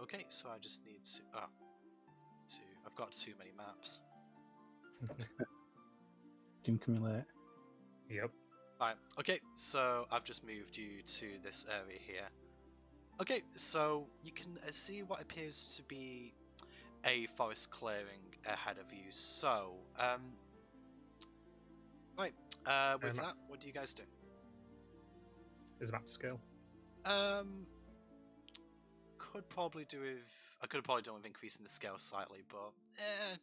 Okay, so I just need to... I've got too many maps. Doom Accumulate. Yep. Right, okay, so I've just moved you to this area here. Okay, so you can see what appears to be a forest clearing ahead of you. So, right, with that, what do you guys do? Is the map to scale? Could probably do with... I could have probably done with increasing the scale slightly, but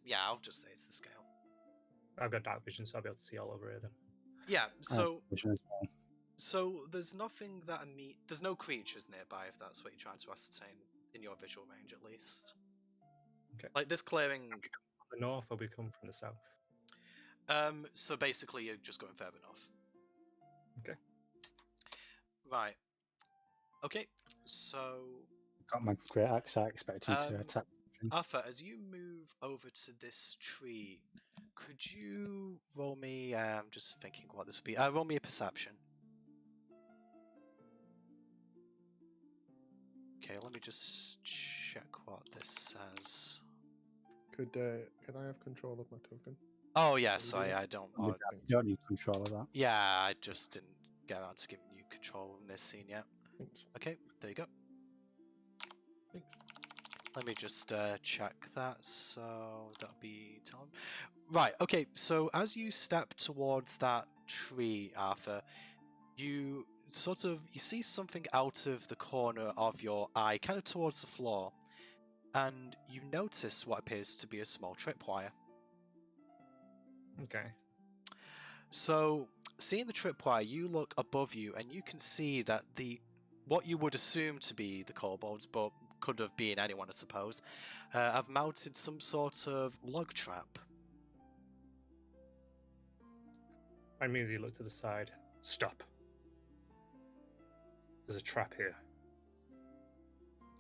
yeah, I'll just say it's the scale. I've got dark vision, so I'll be able to see all over here then. Yeah, so there's nothing that there's no creatures nearby, if that's what you're trying to ascertain, in your visual range at least. Okay. Like this clearing... From the north, or we come from the south? So basically you're just going further north. Okay. Right. Okay, so... Got my great axe, I expect you to attack. Arthur, as you move over to this tree, could you roll me... I'm just thinking what this would be. Roll me a perception. Okay, let me just check what this says. Can I have control of my token? Oh, yeah, sorry, I don't... You don't need control of that. Yeah, I just didn't get around to giving you control in this scene yet. Thanks. Okay, there you go. Thanks. Let me just check that, so that'll be Talon. Right, okay, so as you step towards that tree, Arthur, you see something out of the corner of your eye, kind of towards the floor, and you notice what appears to be a small tripwire. Okay. So, seeing the tripwire, you look above you, and you can see that what you would assume to be the kobolds, but could have been anyone, I suppose, have mounted some sort of log trap. I immediately look to the side. Stop. There's a trap here.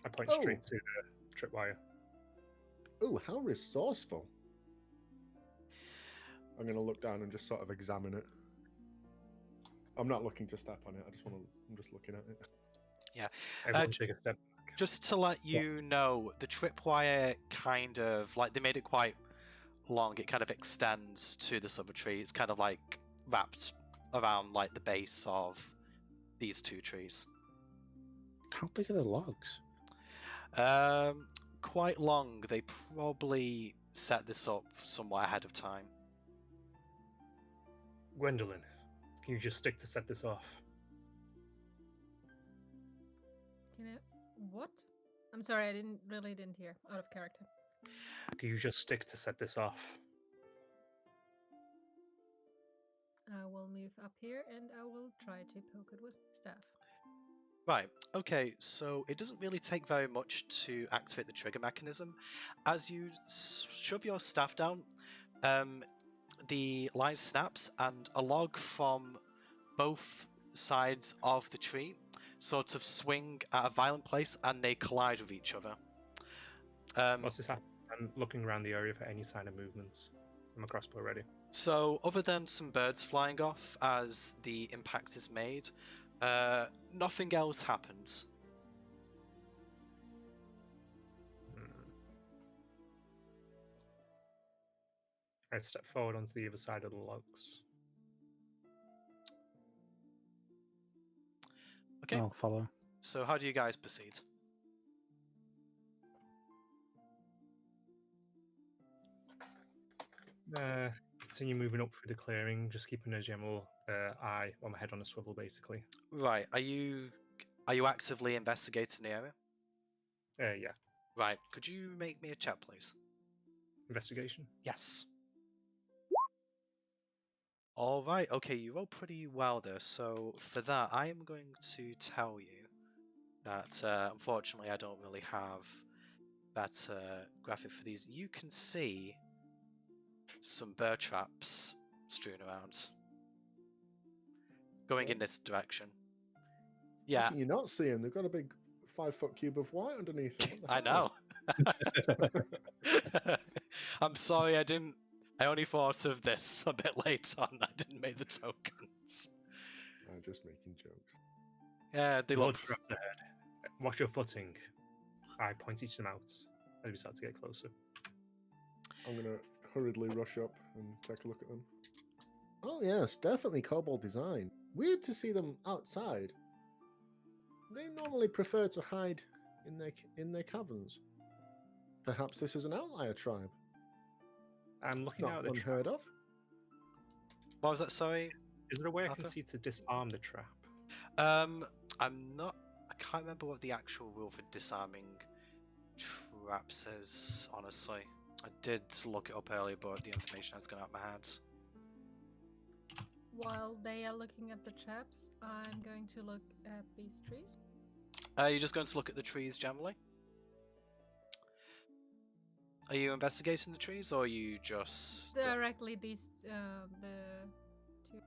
I point straight to the tripwire. Oh, how resourceful. I'm going to look down and just sort of examine it. I'm not looking to step on it. I'm just looking at it. Yeah. Everyone take a step back. Just to let you know, the tripwire kind of, like, they made it quite long. It kind of extends to this other tree. It's kind of like wrapped around, like, the base of these two trees. How big are the logs? Quite long. They probably set this up somewhat ahead of time. Gwendolyn, can you just stick to set this off? What? I'm sorry, I didn't hear. Out of character. Can you just stick to set this off? I will move up here and I will try to poke it with staff. Right, okay, so it doesn't really take very much to activate the trigger mechanism. As you shove your staff down, the line snaps and a log from both sides of the tree sort of swing at a violent pace and they collide with each other. What's this happening? I'm looking around the area for any sign of movements. I'm a crossbow ready. So, other than some birds flying off as the impact is made, nothing else happens. I step forward onto the other side of the logs. Okay. I'll follow. So how do you guys proceed? Continue moving up through the clearing, just keeping a general eye on my head on a swivel, basically. Right. Are you actively investigating the area? Yeah. Right. Could you make me a check, please? Investigation? Yes. All right. Okay, you rolled pretty well there. So for that, I am going to tell you that unfortunately I don't really have better graphic for these. You can see some bear traps strewn around, going in this direction. Yeah. How can you not see them? They've got a big 5-foot cube of white underneath them. I know. I'm sorry, I only thought of this a bit late on. I didn't make the tokens. I'm just making jokes. Yeah, they look... Traps ahead. Watch your footing. I point each of them out as we start to get closer. I'm gonna hurriedly rush up and take a look at them. Oh yes, definitely Kobold design. Weird to see them outside. They normally prefer to hide in their caverns. Perhaps this is an outlier tribe. I'm looking Not out the trap. unheard of. What was that? Sorry. Is there a way I can Arthur? see to disarm the trap? I'm not. I can't remember what the actual rule for disarming traps is. Honestly, I did look it up earlier, but the information has gone out of my head. While they are looking at the traps, I'm going to look at these trees. You're just going to look at the trees generally. Are you investigating the trees, or are you just Directly these, the two.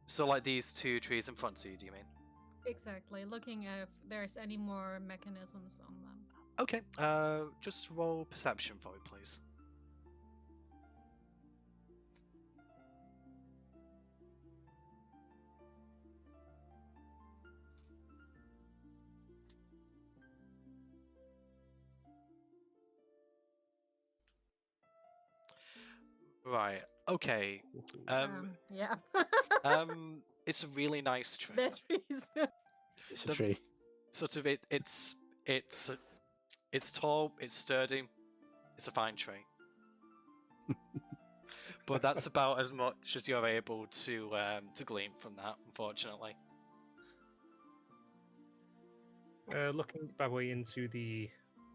So like these two trees in front of you? Do you mean? Exactly, looking if there's any more mechanisms on them. Okay. Just roll perception for me, please. Right. Okay. Yeah. It's a really nice tree. The trees. It's a The- tree. Sort of it's tall, it's sturdy, it's a fine tree. But that's about as much as you're able to glean from that, unfortunately. Looking by the way into the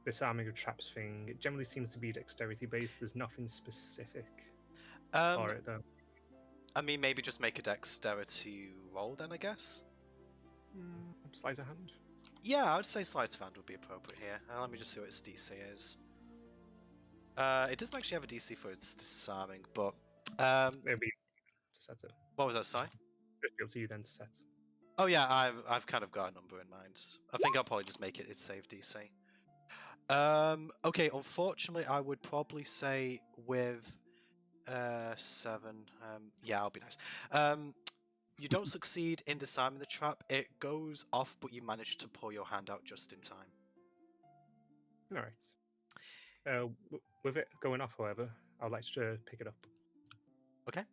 disarming of traps thing, it generally seems to be dexterity based. There's nothing specific for it though. I mean, maybe just make a dexterity roll then, I guess. Sleight of hand. Yeah, I would say sleight of hand would be appropriate here. Let me just see what its DC is. It doesn't actually have a DC for its disarming, but It'll be to set it. what was that, Si? It'll be up to you then to set. Oh yeah, I've kind of got a number in mind. I think I'll probably just make it its save DC. Okay, unfortunately, I would probably say with 7. Yeah, I'll be nice. You don't succeed in disarming the trap. It goes off, but you manage to pull your hand out just in time. All right. With it going off, however, I'd like to pick it up. Okay.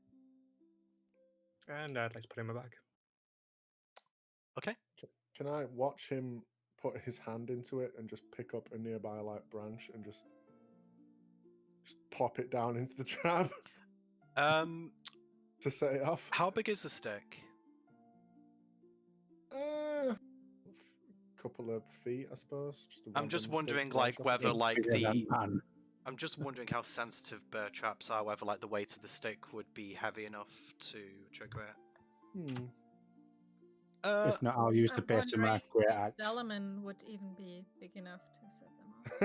And I'd like to put it in my bag. Okay. Can I watch him put his hand into it and just pick up a nearby branch and just plop it down into the trap to set it off? How big is the stick? Couple of feet, I suppose. I'm just random wondering, stick like, branch, I whether, suppose. like, Bigger than the... man. I'm just wondering how sensitive bear traps are, whether, like, the weight of the stick would be heavy enough to trigger it. If not, I'll use the I'm base of my wondering great if axe. the element would even be big enough to set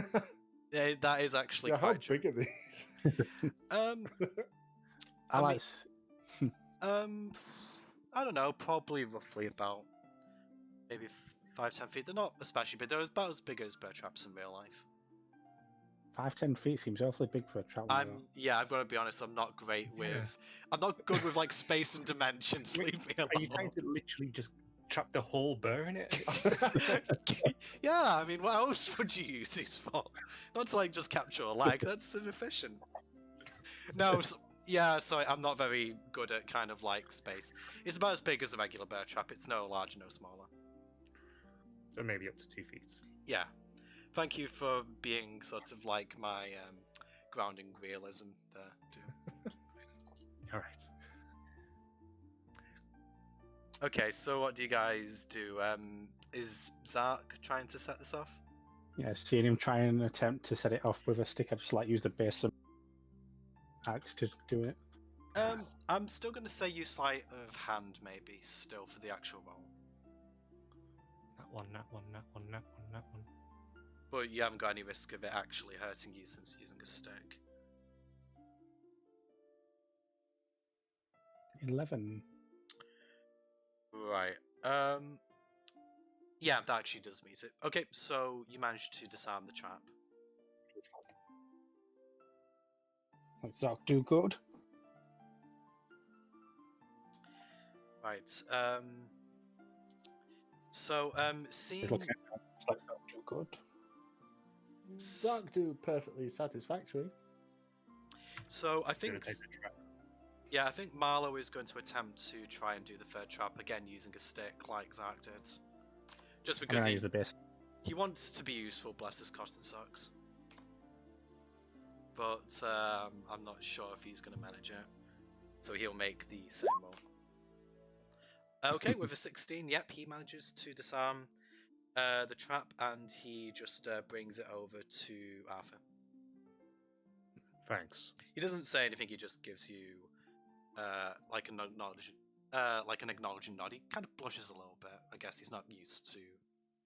them off. Yeah, that is actually Yeah, how quite true. big are these? I I like. mean, I don't know, probably roughly about maybe 5-10 feet. They're not especially big. They're about as big as bear traps in real life. 5-10 feet seems awfully big for a trap. Yeah, I've got to be honest. I'm not great with. Yeah. I'm not good with like space and dimensions. Wait, Leave me Are you trying alone. to literally just trap the whole bear in it? Yeah, I mean, what else would you use these for? Not to like just capture a leg. That's inefficient. No, yeah, sorry, I'm not very good at kind of like space. It's about as big as a regular bear trap. It's no larger, no smaller. So maybe up to 2 feet. Yeah. Thank you for being sort of like my grounding realism there, too. All right. Okay, so what do you guys do? Is Zark trying to set this off? Yeah, seeing him try and attempt to set it off with a stick, I just like use the base of axe to do it. I'm still going to say use sleight of hand, maybe, still for the actual roll. That one, that one, that one, that one, that one. But you haven't got any risk of it actually hurting you since using a stick. 11. Right. Yeah, that actually does meet it. Okay, so you managed to disarm the trap. Does that do good? Right. So, seeing... He's looking at it, it's like, good. Dark do perfectly satisfactory. So I Gonna think, take the trap. yeah, I think Marlowe is going to attempt to try and do the third trap again using a stick like Zark did. Just I'm because gonna use the base. he wants to be useful, bless his cotton socks. But I'm not sure if he's going to manage it. So he'll make the same roll. Okay, with a 16, yep, he manages to disarm the trap, and he just brings it over to Arthur. Thanks. He doesn't say anything, he just gives you like an acknowledging nod. He kind of blushes a little bit. I guess he's not used to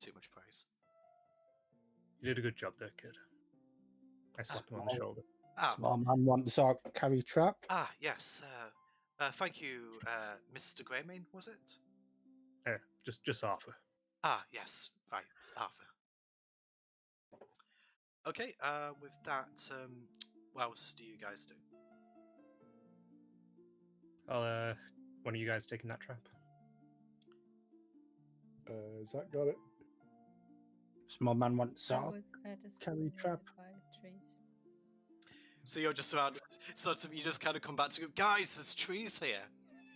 too much praise. You did a good job there, kid. I slapped him on the shoulder. Small man wants Zark carry trap. Yes. Thank you, Mr. Greymane, was it? Just Arthur. Yes, right, Arthur. Okay, with that, what else do you guys do? Well, one of you guys taking that trap? Zach got it. Small man wants I Zark. was carry trap. by trees. So you're just surrounded, sort of, you just kind of come back to go, guys, there's trees here.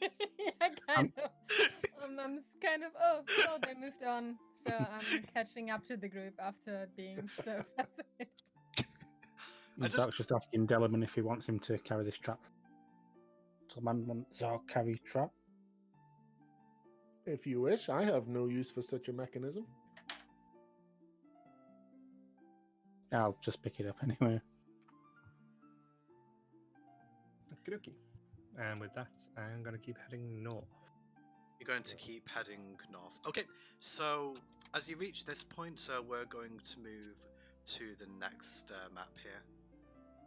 Yeah, kind of. I'm kind of. Oh, they moved on. So I'm catching up to the group after being so fascinated. Zark's just asking Dellerman if he wants him to carry this trap. Small man wants Zark carry trap. If you wish, I have no use for such a mechanism. I'll just pick it up anyway. Okey-dokey. And with that, I'm going to keep heading north. You're going to keep heading north. Okay, so as you reach this point, we're going to move to the next map here.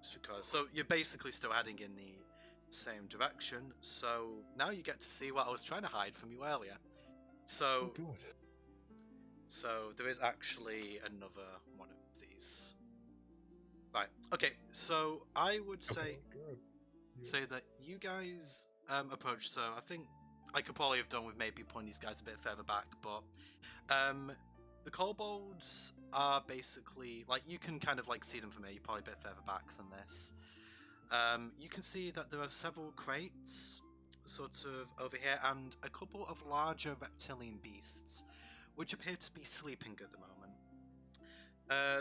Just because, so you're basically still heading in the same direction, so now you get to see what I was trying to hide from you earlier. So, God. so there is actually another one of these. Right, okay, so I would say that you guys approach, so I think I could probably have done with maybe pointing these guys a bit further back, but the kobolds are basically, like, you can kind of like see them from here, you're probably a bit further back than this. You can see that there are several crates sort of over here and a couple of larger reptilian beasts which appear to be sleeping at the moment.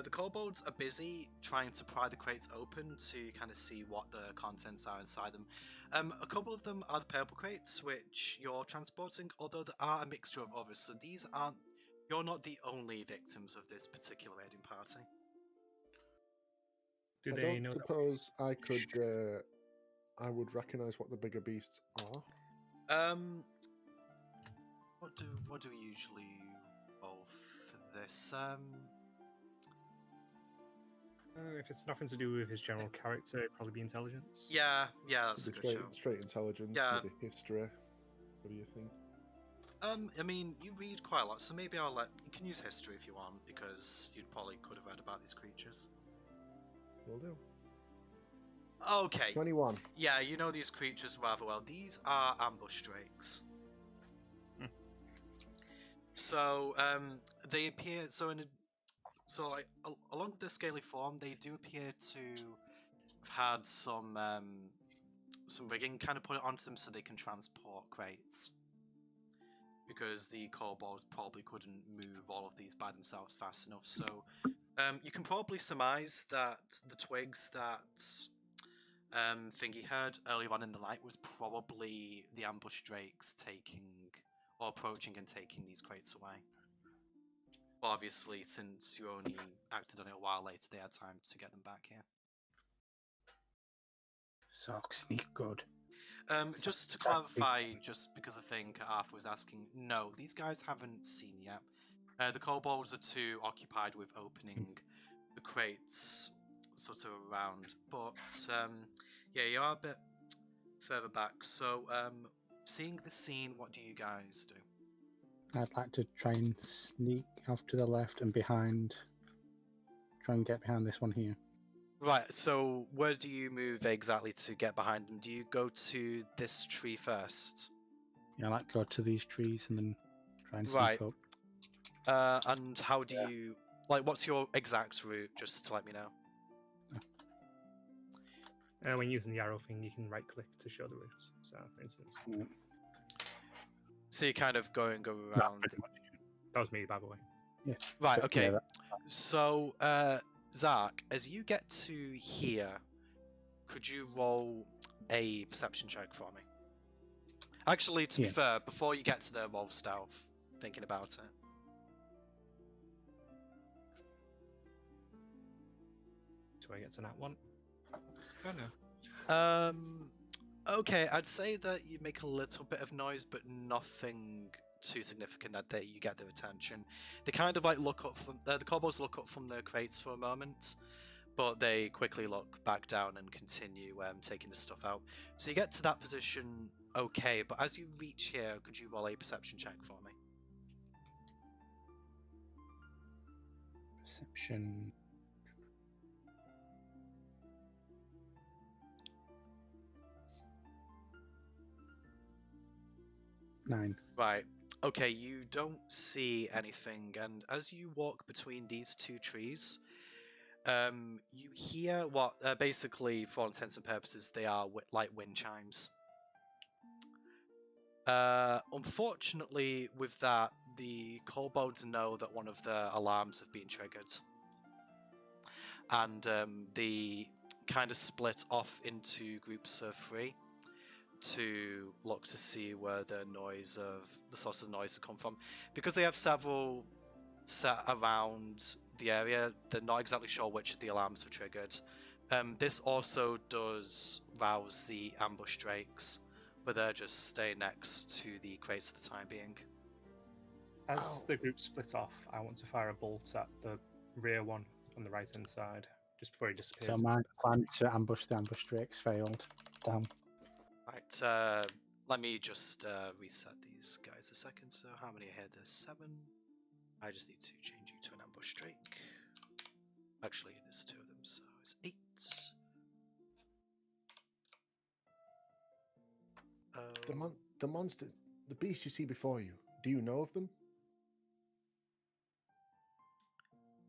The kobolds are busy trying to pry the crates open to kind of see what the contents are inside them. A couple of them are the purple crates, which you're transporting, although there are a mixture of others, so these aren't... You're not the only victims of this particular raiding party. Do I they don't know that? suppose I could... I would recognise what the bigger beasts are. What do we usually roll for this? If it's nothing to do with his general character, it'd probably be intelligence. Yeah, that's a It'd good be show. straight intelligence Yeah. with the history. What do you think? I mean, you read quite a lot, so maybe I'll let... You can use history if you want, because you probably could have read about these creatures. Will do. Okay. 21. Yeah, you know these creatures rather well. These are ambush drakes. So, they appear... So, like, along with their scaly form, they do appear to have had some rigging kind of put onto them so they can transport crates. Because the kobolds probably couldn't move all of these by themselves fast enough. So, you can probably surmise that the twigs that Thingy heard earlier on in the night was probably the ambush drakes taking, or approaching and taking these crates away. But obviously, since you only acted on it a while later, they had time to get them back here. Zark sneak good. Just to clarify, just because I think Arthur was asking, no, these guys haven't seen yet. The kobolds are too occupied with opening the crates sort of around. But, yeah, you are a bit further back. So, seeing the scene, what do you guys do? I'd like to try and sneak off to the left and behind. Try and get behind this one here. Right, so where do you move exactly to get behind them? Do you go to this tree first? Yeah, I like to go to these trees and then try and sneak Right. up. And how do you Like, what's your exact route? Just to let me know. When using the arrow thing, you can right-click to show the route. So, for instance. So you're kind of going around. That was me, by the way. Yeah. Right. Okay. Yeah, So, Zark, as you get to here, could you roll a perception check for me? Actually, to be fair, before you get to the roll stealth, thinking about it. Do I get to that one? Oh no. Okay, I'd say that you make a little bit of noise, but nothing too significant that you get their attention. They kind of like look up from the kobolds look up from their crates for a moment, but they quickly look back down and continue taking the stuff out. So you get to that position okay, but as you reach here, could you roll a perception check for me? Perception. Nine. Right. Okay, you don't see anything, and as you walk between these two trees, you hear what basically, for all intents and purposes, they are like wind chimes. Unfortunately, with that, the kobolds know that one of the alarms have been triggered, and they kind of split off into groups of 3 to look to see where the source of noise has come from. Because they have several set around the area, they're not exactly sure which of the alarms have triggered. This also does rouse the ambush drakes, but they're just staying next to the crates for the time being. As the group split off, I want to fire a bolt at the rear one on the right hand side, just before he disappears. So my plan to ambush the ambush drakes failed. Damn. Right, let me just reset these guys a second. So how many are here? There's 7. I just need to change you to an ambush drake. Actually, there's 2 of them, so it's 8. The monster, the beast you see before you, do you know of them?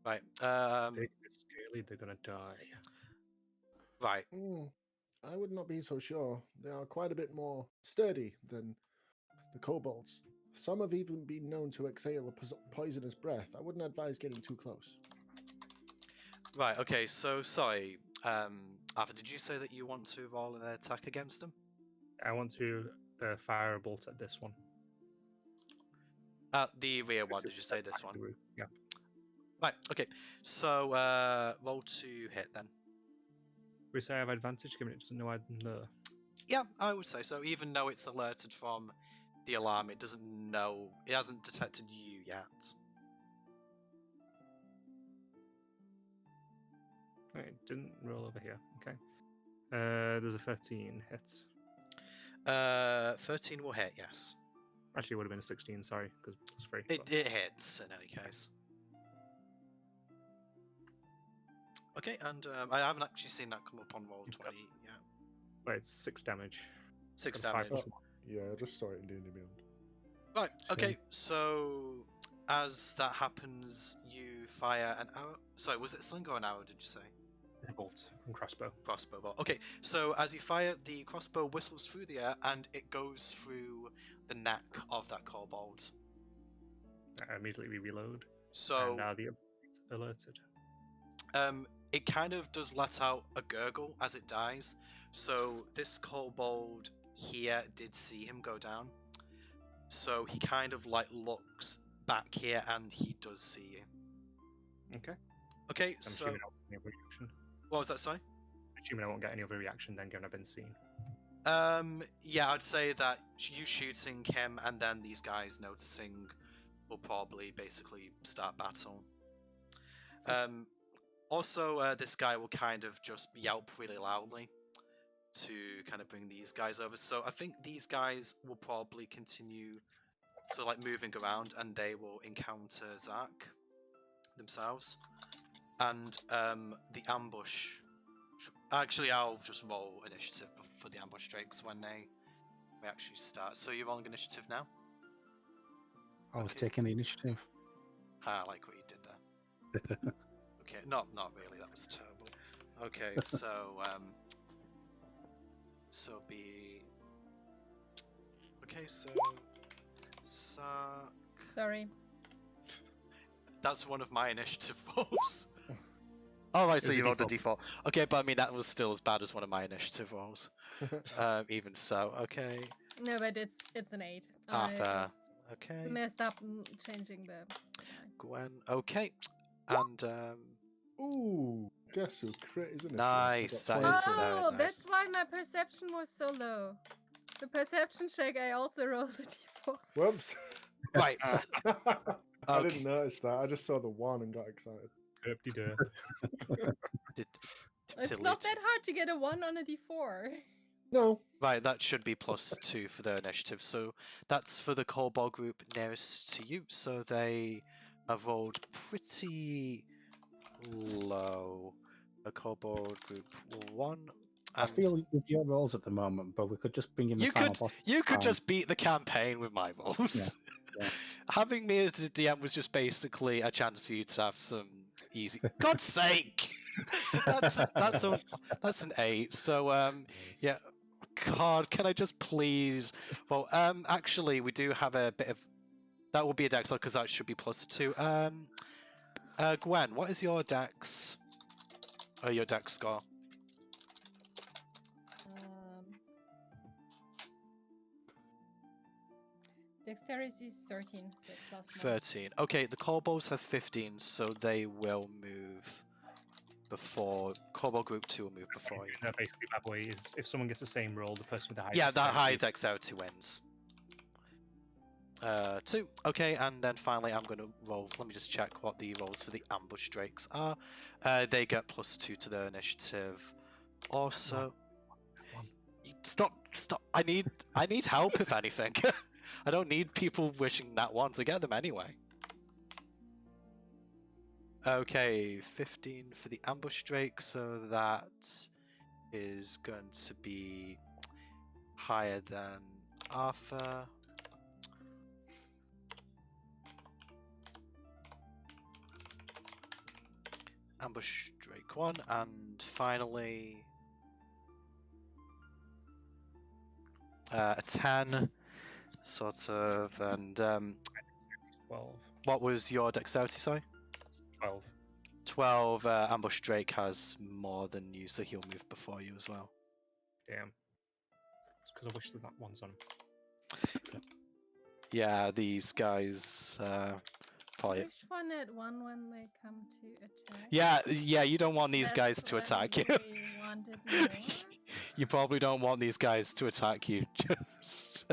Right, Clearly they're gonna die. Right. I would not be so sure. They are quite a bit more sturdy than the kobolds. Some have even been known to exhale a poisonous breath. I wouldn't advise getting too close. Right, okay, so sorry, Arthur, did you say that you want to roll an attack against them? I want to fire a bolt at this one. At the rear one, did you say this one? Yeah. Right, okay, so roll to hit then. We say I have advantage given it doesn't know I'm there. Yeah, I would say so. Even though it's alerted from the alarm, it doesn't know, it hasn't detected you yet. It didn't roll over here. Okay. There's a 13 hits. 13 will hit, yes. Actually, it would have been a 16, sorry, because it's free. It hits in any case. Okay, and I haven't actually seen that come up on roll 20 yet. Wait, it's 6 damage. 6 damage. Yeah, I just saw it in D&D Beyond. Right, okay, so as that happens, you fire an arrow. Sorry, was it sling or an arrow, did you say? A bolt and crossbow. Crossbow bolt. Okay, so as you fire, the crossbow whistles through the air and it goes through the neck of that kobold. Immediately we reload. So and now the alerted. It kind of does let out a gurgle as it dies. So this kobold here did see him go down. So he kind of like looks back here and he does see you. Okay. Okay, I'm so assuming I won't get any other reaction. What was that, sorry? Assuming I won't get any other reaction then, given I've been seen. Yeah, I'd say that you shooting him and then these guys noticing will probably basically start battle. Also, this guy will kind of just yelp really loudly to kind of bring these guys over. So I think these guys will probably continue to like moving around and they will encounter Zach themselves. And the ambush... Actually, I'll just roll initiative for the ambush drakes when they actually start. So you're rolling initiative now? I was taking the initiative. I like what you did there. Okay, not really. That was terrible. Okay, so be. Okay, so suck. Sorry. That's one of my initiative rolls. Oh right, so you rolled a d4. Okay, but I mean that was still as bad as one of my initiative rolls. Even so, okay. No, but it's an 8. Arthur. Okay. Messed up changing the. Gwen. Okay. And Ooh, guess who crit, isn't it? nice. That is very Oh, nice. that's why my perception was so low. The perception check, I also rolled a d4. Whoops. Right. I didn't notice that. I just saw the 1 and got excited. It's not that hard to get a 1 on a d4. No. Right, that should be +2 for their initiative. So that's for the Kobold group nearest to you. So they have rolled pretty low. The Kobold group 1. I feel with your rolls at the moment, but we could just bring in the final boss. You could just beat the campaign with my rolls. Yeah. Having me as the DM was just basically a chance for you to have some easy. God's sake! that's an 8. So yeah. God, can I just please? Well, actually, we do have a bit of. That will be a dex because that should be +2. Gwen, what is your dex? Oh, your dex score. Dexterity is 13, so +1. 13. Okay, the Kobolds have 15, so they will move before. Kobold group 2 will move before you. No, basically, that way is if someone gets the same roll, the person with the high. Yeah, that high dexterity wins. 2. Okay, and then finally I'm going to roll. Let me just check what the rolls for the ambush drakes are. They get +2 to their initiative. Also, stop! I need help if anything. I don't need people wishing that one to get them anyway. Okay, 15 for the ambush drake, so that is going to be higher than Arthur. Ambush drake 1, and finally a 10, sort of, and 12. what was your dexterity, sorry? 12. 12, ambush drake has more than you, so he'll move before you as well. Damn. It's because I wish that one's on. Yeah, these guys probably. Wish one at 1 when they come to attack. Yeah, you don't want these guys to That's attack what you. I wanted more. You probably don't want these guys to attack you. Just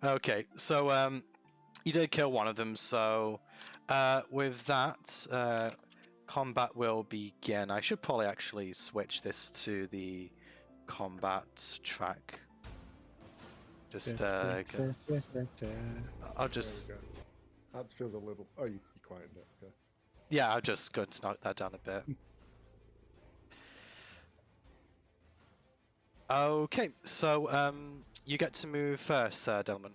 okay. So you did kill one of them. So with that, combat will begin. I should probably actually switch this to the combat track. Just I'll just. That feels a little. Oh, you quieted it. Okay. Yeah, I'm just going to knock that down a bit. Okay, so you get to move first, Delman.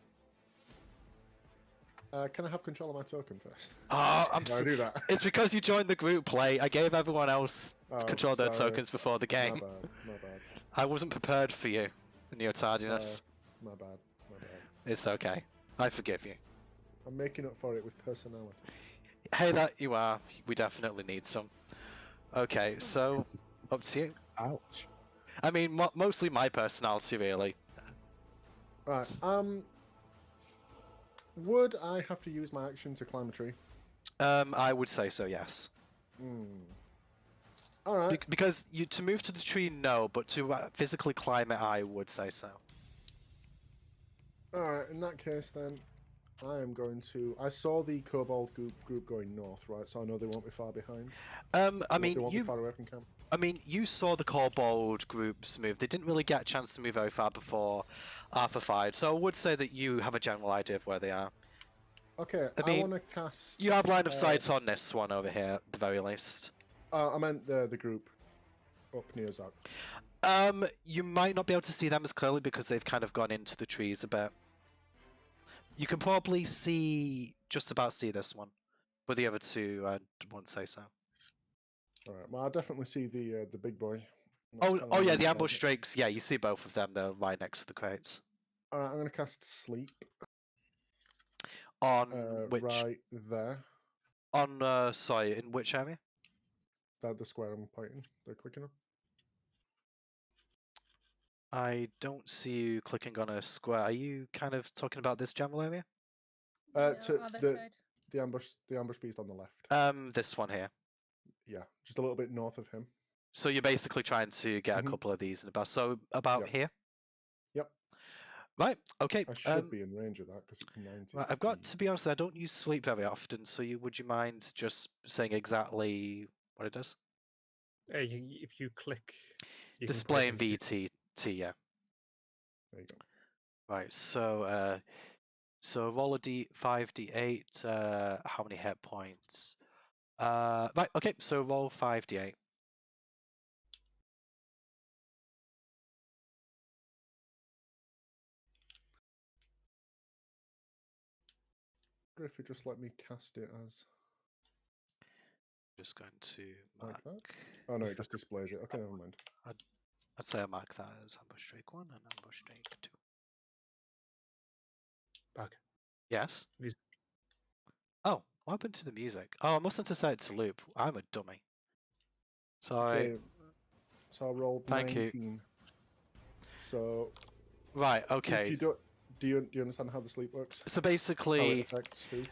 Can I have control of my token first? Oh, I do that. It's because you joined the group play. I gave everyone else control of their sorry. tokens before the game. My bad. I wasn't prepared for you and your tardiness. My bad. It's okay. I forgive you. I'm making up for it with personality. Hey, that you are. We definitely need some. Okay, so up to you. Ouch. I mean, mostly my personality, really. Right. Would I have to use my action to climb a tree? I would say so. Yes. All right. Because to move to the tree, no, but to physically climb it, I would say so. All right. In that case, then, I am going to. I saw the Kobold group going north, right? So I know they won't be far behind. I mean, they won't be far away from camp. I mean, you saw the Kobold groups move. They didn't really get a chance to move very far before Arthur fired, so I would say that you have a general idea of where they are. Okay, I mean, want to cast. You have line of sight on this one over here, at the very least. I meant the group up near Zach. You might not be able to see them as clearly because they've kind of gone into the trees a bit. You can probably just about see this one. but the other two won't say so. All right. Well, I definitely see the big boy. Oh yeah, the ambush drakes. Yeah, you see both of them. They're right next to the crates. All right, I'm going to cast sleep. On which? Right there. On sorry, in which area? The square I'm pointing. They're clicking on. I don't see you clicking on a square. Are you kind of talking about this general area? To other the side. the ambush beast on the left. This one here. Yeah, just a little bit north of him. So you're basically trying to get a couple of these in about. So about here. Yep. Right. Okay. I should be in range of that because it's 90. Right, I've got to be honest. I don't use sleep very often. So would you mind just saying exactly what it does? If you click, you Display in can click VTT. Yeah. There you go. Right. So roll a d5d8. How many hit points? Right. Okay. So roll 5d8. If you just let me cast it as Just going to mark. like that. Oh no, it just displays it. Okay, never mind. I'd say I mark that as ambush drake 1 and ambush drake 2. Back. Yes. Music. Oh, what happened to the music? Oh, I mustn't have set it to loop. I'm a dummy. Sorry. Okay, so I rolled Thank 19. you. So Right. if Okay. you don't, do you understand how the sleep works? So How it basically, affects who?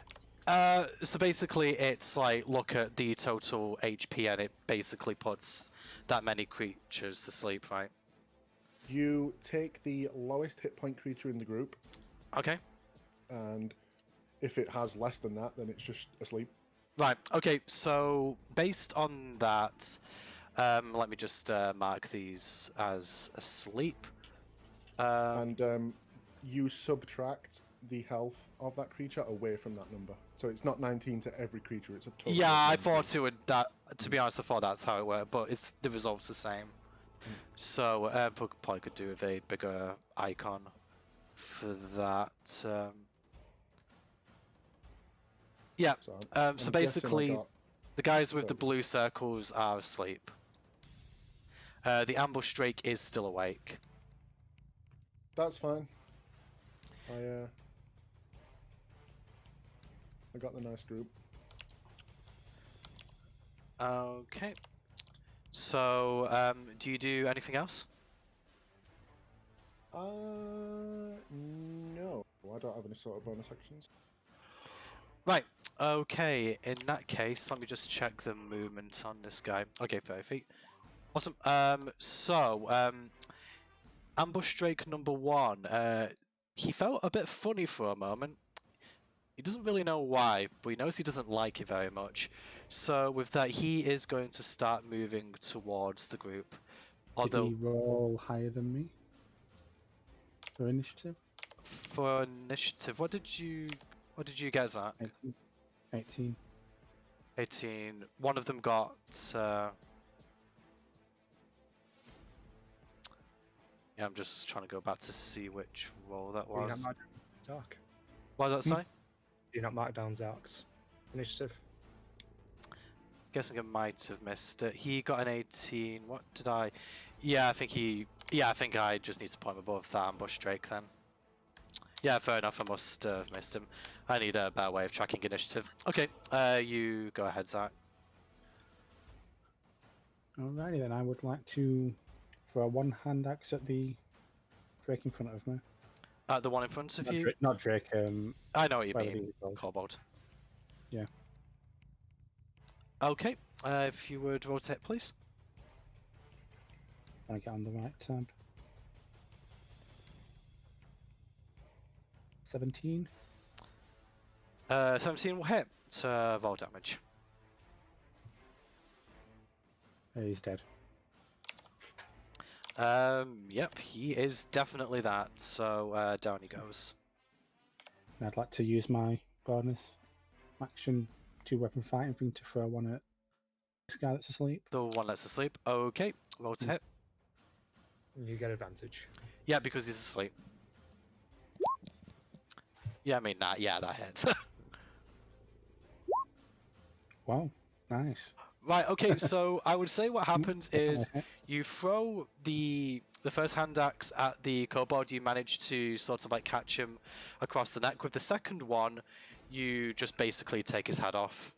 it's like look at the total HP and it basically puts that many creatures to sleep, right? You take the lowest hit point creature in the group, Okay. and if it has less than that, then it's just asleep. Right. Okay. So based on that, let me just mark these as asleep. And you subtract the health of that creature away from that number. So it's not 19 to every creature, it's a total. Yeah, I of 19. thought it would. That to be honest, I thought that's how it worked, but the result's the same. So probably could do with a bigger icon for that. Yeah. So, So I'm guessing I basically, got- the guys with the sorry. blue circles are asleep. The ambush drake is still awake. That's fine. I got the nice group. Okay. So, do you do anything else? No. I don't have any sort of bonus actions. Right. Okay. In that case, let me just check the movement on this guy. Okay, 30 feet. Awesome. Ambush Drake number 1. He felt a bit funny for a moment. He doesn't really know why, but he knows he doesn't like it very much. So with that, he is going to start moving towards the group. Although Did he roll higher than me for initiative? for initiative, what did you get, Zach? 18. 18. One of them got. Yeah, I'm just trying to go back to see which roll that Do you not was. mark Zark? What did that say? Do you not mark down Zark's initiative? Guessing I might have missed it. He got an 18. What did I? Yeah, I think I just need to point above that ambush drake then. Yeah, fair enough. I must have missed him. I need a better way of tracking initiative. Okay, you go ahead, Zach. Alrighty then, I would like to throw a one-hand axe at the drake in front of me. The one in front of Not you. Drake, not Drake, I know what you whatever mean. he's called. Kobold. Yeah. Okay, if you would rotate, please. Trying to get on the right tab. 17. 17 will hit. Roll damage. He's dead. Yep, he is definitely that. So down he goes. I'd like to use my bonus action 2-weapon fighting thing to throw one at this guy that's asleep. The one that's asleep. Okay, roll to hit. You get advantage. Yeah, because he's asleep. Yeah, I mean that. Yeah, that hits. Wow, nice. Right, okay, so I would say what happens is you throw the first hand axe at the kobold, you manage to sort of like catch him across the neck. With the second one, you just basically take his head off.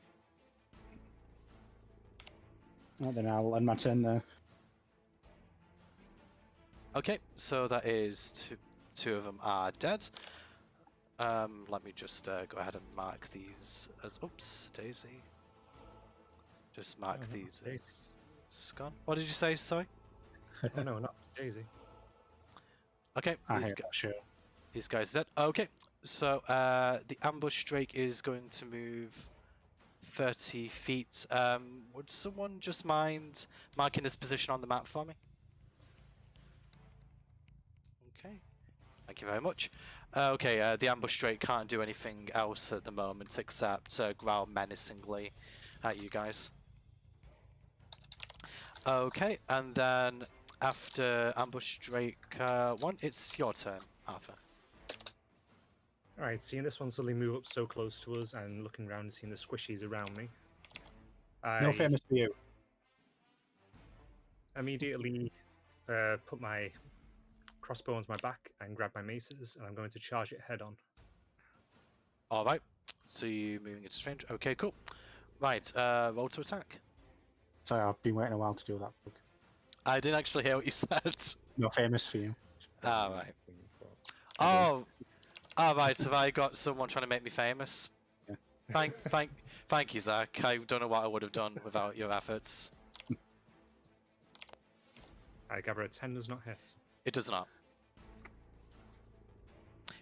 Well, then I'll end my turn there. Okay, so that is two of them are dead. Let me just go ahead and mark these as... Oops, Daisy. Just mark these as gone. What did you say, sorry? Oh no, not Daisy. Okay, these guys dead. Okay, so the ambush drake is going to move 30 feet. Would someone just mind marking his position on the map for me? Okay, thank you very much. Okay, the ambush drake can't do anything else at the moment except growl menacingly at you guys. Okay, and then after ambush drake 1, it's your turn, Arthur. Alright, seeing this one suddenly move up so close to us and looking around and seeing the squishies around me, No famous for you. immediately put my crossbow onto my back and grab my maces, and I'm going to charge it head on. Alright, so you moving into range. Okay, cool. Right, roll to attack. Sorry, I've been waiting a while to do that. Book. I didn't actually hear what you said. No famous for you. Alright. Oh, alright, have I got someone trying to make me famous? Yeah. Thank you, Zach. I don't know what I would have done without your efforts. I gather a 10 does not hit. It does not.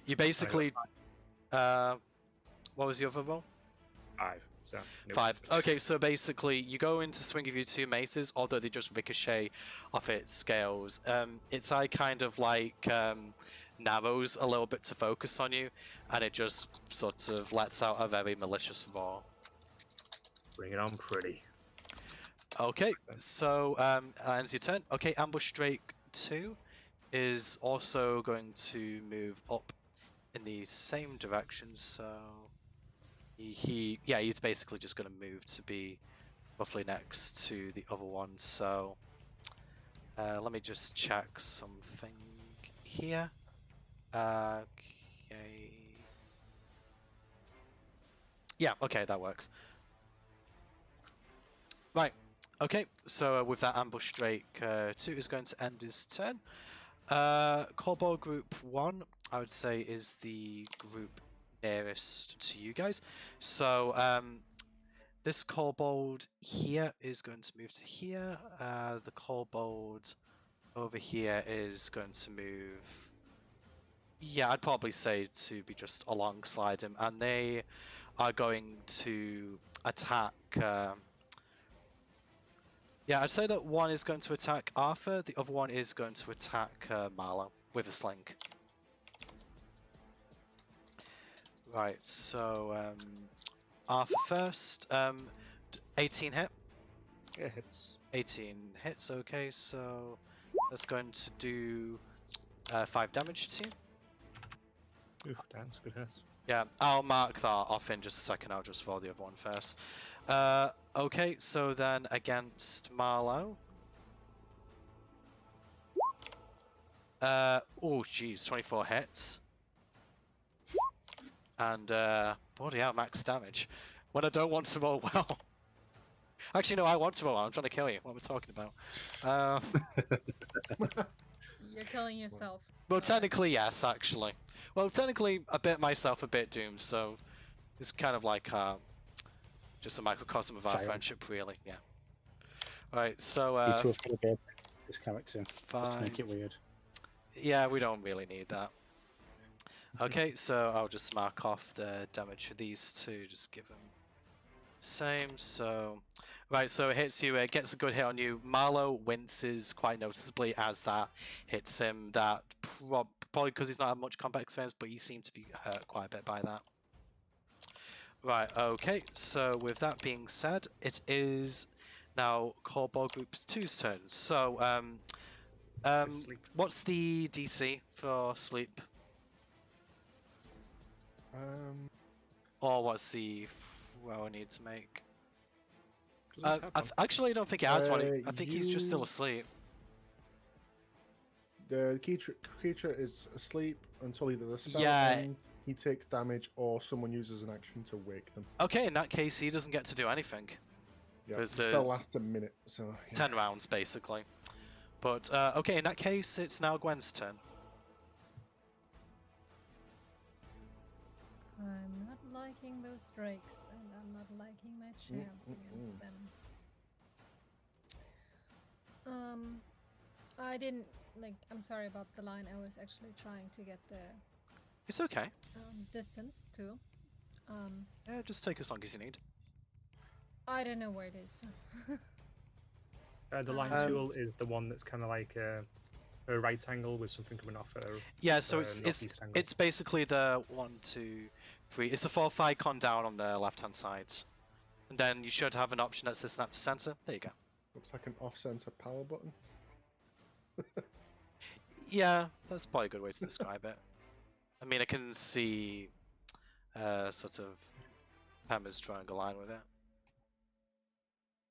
You basically... what was the other roll? 5. So, nope. 5. Okay, so basically, you go in to swing of your two maces, although they just ricochet off its scales. Its eye kind of like narrows a little bit to focus on you, and it just sort of lets out a very malicious roar. Bring it on, pretty. Okay, so ends your turn. Okay, ambush drake 2 is also going to move up in the same direction, so... he's basically just going to move to be roughly next to the other one, so let me just check something here. Okay. Yeah, okay, that works. Right, okay, so with that ambush drake 2 is going to end his turn. Kobold group 1, I would say, is the group nearest to you guys. So this kobold here is going to move to here. The kobold over here is going to move... Yeah, I'd probably say to be just alongside him. And they are going to attack... Yeah, I'd say that one is going to attack Arthur. The other one is going to attack Marlow with a sling. Right, so Arthur first. 18 hit. Yeah, hits. 18 hits. Okay, so that's going to do 5 damage to you. Oof, that's good hit. Yeah, I'll mark that off in just a second. I'll just roll the other one first. Okay, so then against Marlow. Oh, jeez, 24 hits. And, bloody hell, max damage. When I don't want to roll well. Actually, no, I want to roll well. I'm trying to kill you. What am I talking about? You're killing yourself. Well, technically, yes, actually. Well, technically, a bit myself, a bit doomed, so it's kind of like just a microcosm of our friendship, really, yeah. Alright, so... You two have got to this character, just to make it weird. Yeah, we don't really need that. Okay, so I'll just mark off the damage for these two, just give them same, so... Right, so it hits you, it gets a good hit on you. Marlow winces quite noticeably as that hits him. That probably because he's not had much combat experience, but he seemed to be hurt quite a bit by that. Right, okay, so with that being said, it is now Kobold Group 2's turn. So, what's the DC for sleep? Or what's the throw I need to make? Actually, I don't think it has one. I think he's just still asleep. The creature is asleep until either the spell ends, he takes damage, or someone uses an action to wake them. Okay, in that case, he doesn't get to do anything. Yeah, the spell lasts a minute, so... Yeah. 10 rounds, basically. But, okay, in that case, it's now Gwen's turn. I'm not liking those strikes, and I'm not liking my chance against them. I didn't, I'm sorry about the line. I was actually trying to get the... It's okay. Distance, too. Yeah, just take as long as you need. I don't know where it is. The line tool is the one that's kind of like a right angle with something coming off it. Yeah, so it's basically the 1, 2, 3. It's the 4th icon down on the left-hand side. And then you should have an option that says snap to center. There you go. Looks like an off-center power button. Yeah, that's probably a good way to describe it. I mean, I can see sort of Pema's drawing a line with it.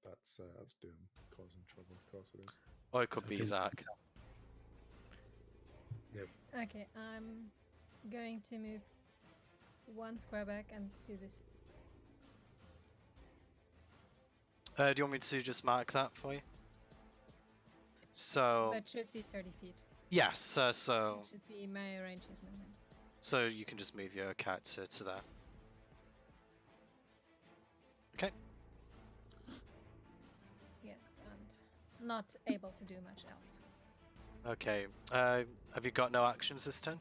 That's Doom causing trouble, of course it is. Or it could be Zach. Yep. Okay, I'm going to move 1 square back and do this. Do you want me to just mark that for you? So... That should be 30 feet. Yes, so... It should be my range of movement. So you can just move your cat to there. Okay. Yes, and not able to do much else. Okay. Have you got no actions this turn?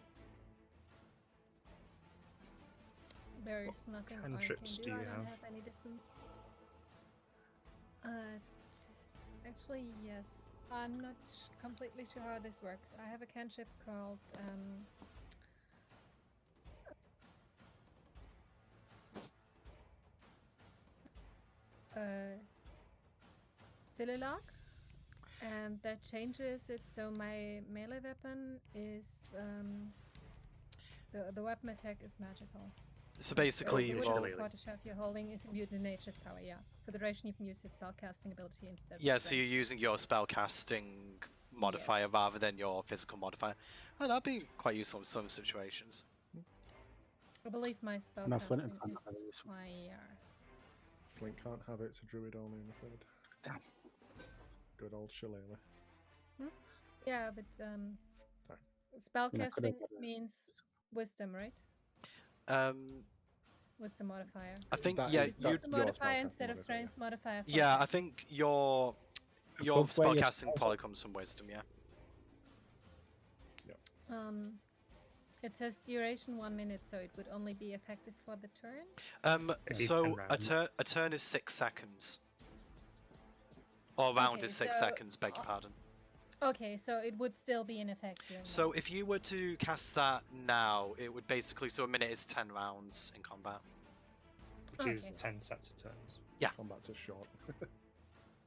There is nothing I can cantrips do. do you I don't have? have any distance. Actually, yes. I'm not completely sure how this works. I have a cantrip called Sillilark, and that changes it so my melee weapon is the weapon attack is magical. So basically you Which roll... the quarter shaft you're holding is imbued in nature's power, yeah. For the duration you can use your spellcasting ability instead. Yeah, so you're using your spellcasting modifier rather than your physical modifier. Oh, that'd be quite useful in some situations. I believe my spellcasting is higher. Flint can't have it, it's a druid only, I'm afraid. Damn. Good old Shillelagh. Yeah, but Sorry. spellcasting means wisdom, right? Wisdom modifier. I think That yeah, is- you Wisdom modifier spellcasting instead of modifier, strength modifier. yeah, I think your Both ways. spellcasting probably comes from wisdom, yeah. It says duration 1 minute, so it would only be effective for the turn. It'd be So 10 rounds. a turn is 6 seconds. Or round Okay, is 6 so- seconds, beg your pardon. Okay, so it would still be in effect. during So that. if you were to cast that now, it would basically, so a minute is 10 rounds in combat. Which is Okay. 10 sets of turns. Combat's a short.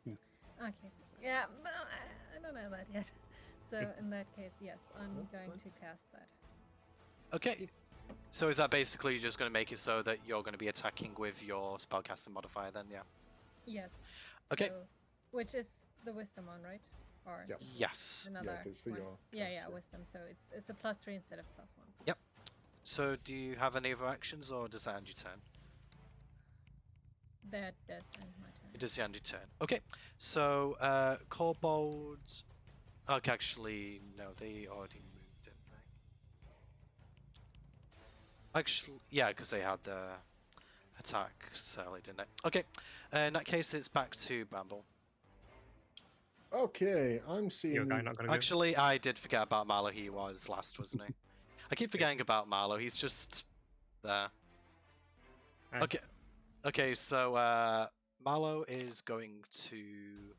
Okay. Yeah, but I don't know that yet. So in that case, yes, I'm That's going fine. to cast that. Okay. So is that basically just going to make it so that you're going to be attacking with your spellcasting modifier then, yeah? Yes. Okay. So, which is the wisdom one, right? Or Yep. Yes. another 'cause for one? your Yeah, class, yeah, yeah. wisdom. So it's a +3 instead of +1. Yep. So do you have any other actions or does that end your turn? That does end my turn. It does end your turn. Okay. So Kobold... Okay, actually, no, they already moved, didn't they? Actually, yeah, because they had the attack early, didn't they? Okay. In that case, it's back to Bramble. Okay, I'm seeing. Your guy not gonna go? Actually, I did forget about Marlow. He was last, wasn't he? I keep forgetting about Marlow. He's just there. Aye. Okay. Okay, so Marlow is going to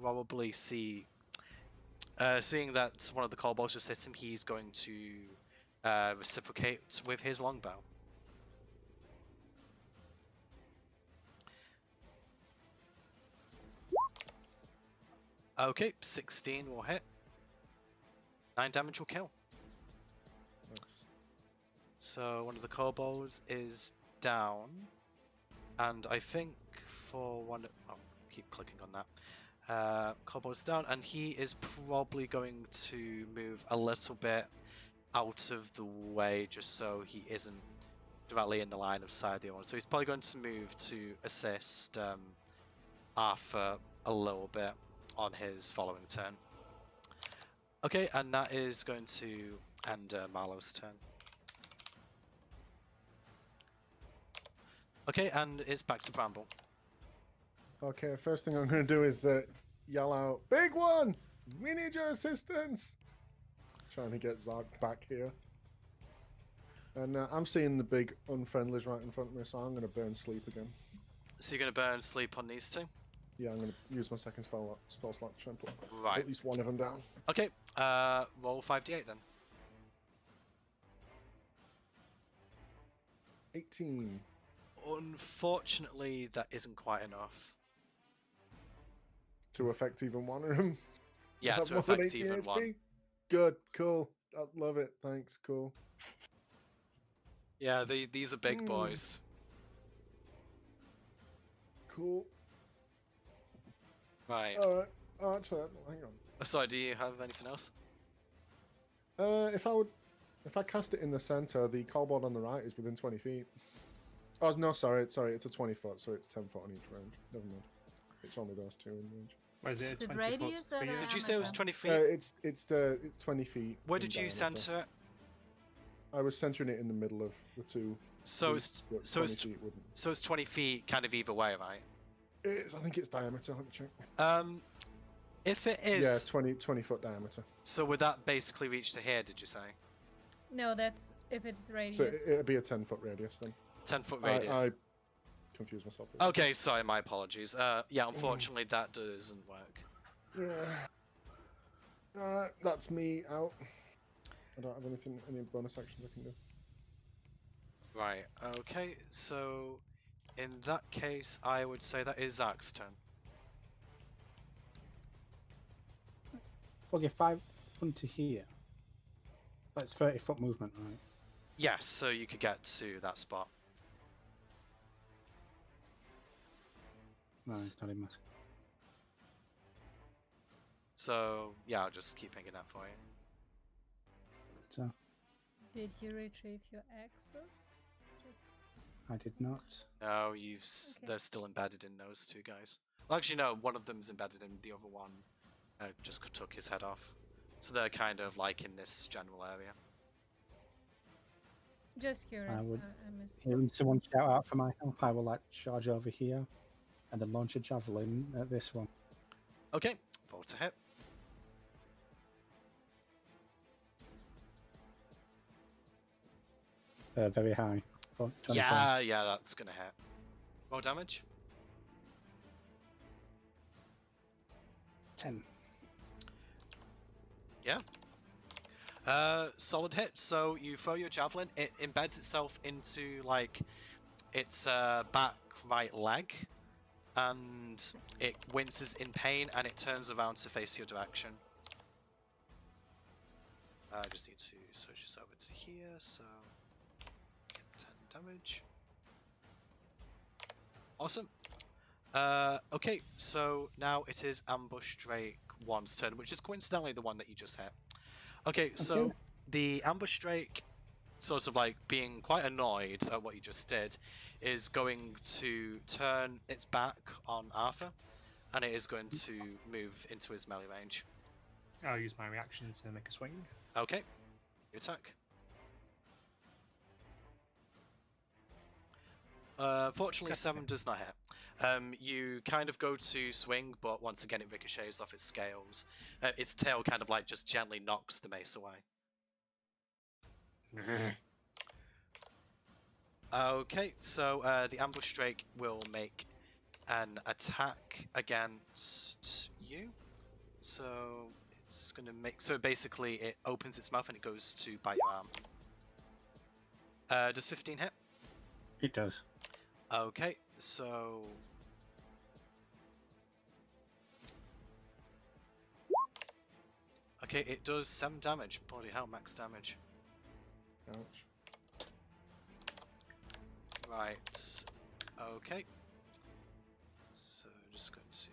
probably see... seeing that one of the kobolds just hit him, he's going to reciprocate with his longbow. Okay, 16 will hit. 9 damage will kill. Nice. So one of the kobolds is down, and I think for one. Oh, keep clicking on that. Kobold's down, and he is probably going to move a little bit out of the way just so he isn't directly in the line of sight of the other one. So he's probably going to move to assist Arthur a little bit on his following turn. Okay, and that is going to end Marlowe's turn. Okay, and it's back to Bramble. Okay, first thing I'm going to do is yell out, "Big one! We need your assistance!" Trying to get Zark back here. And I'm seeing the big unfriendlies right in front of me, so I'm going to burn sleep again. So you're going to burn sleep on these two? Yeah, I'm going to use my second spell slot to try and put Right. at least one of them down. Okay, roll 5d8 then. 18. Unfortunately, that isn't quite enough. To affect even one of them? Yeah, Is that to more than affect 18 even HP? one. Good, cool. I love it. Thanks, cool. Yeah, these are big boys. Cool. Right. Alright. Oh, actually, hang on. Sorry, do you have anything else? If I cast it in the center, the kobold on the right is within 20 feet. Oh no, sorry, it's a 20 foot, so it's 10 foot on each range. Never mind. It's only those two in range. Why is it The 20 radius foot or for you? the Did you say it was 20 feet? It's 20 feet. Where in did you diameter. center it? I was centering it in the middle of the two. So Please, it's but so 20 it's feet wouldn't. so it's 20 feet, kind of either way, right? I think it's diameter. Let me check. If it is, Yeah, 20 foot diameter. so would that basically reach to here? Did you say No, that's if it's radius. So it'd be a 10 foot radius then. 10-foot radius? I confused myself. There. Okay, sorry, my apologies. Yeah, unfortunately, that doesn't work. Yeah. Alright, that's me out. I don't have any bonus actions I can do. Right. Okay. So, in that case, I would say that is Zach's turn. Okay, 5 to here. That's 30-foot movement, right? Yes. So you could get to that spot. No, it's not in my. So yeah, I'll just keep picking that for you. So Did you retrieve your axes? Just I did not. No, Okay. they're still embedded in those two guys. Well, actually, no. One of them's embedded in the other one. Just took his head off. So they're kind of like in this general area. Just curious. I would- I missed. Hearing someone shout out for my help, I will like charge over here and then launch a javelin at this one. Okay. Roll to hit. Very high. 24. Yeah, that's gonna hit. Roll damage. 10. Yeah. Solid hit. So you throw your javelin, it embeds itself into like its back right leg, and it winces in pain, and it turns around to face your direction. I just need to switch this over to here, so get 10 damage. Awesome. Okay, so now it is Ambush Drake 1's turn, which is coincidentally the one that you just hit. Okay, so Okay. the Ambush Drake, sort of like being quite annoyed at what you just did, is going to turn its back on Arthur, and it is going to move into his melee range. I'll use my reaction to make a swing. Okay, you attack. Fortunately, 7 does not hit. You kind of go to swing, but once again it ricochets off its scales. Its tail kind of like just gently knocks the mace away. Okay, so the Ambush Drake will make an attack against you. So it's going to make... So basically it opens its mouth and it goes to bite your arm. Does 15 hit? It does. Okay, so... Okay, it does 7 damage. Bloody hell, max damage. Ouch. Right. Okay. just going to.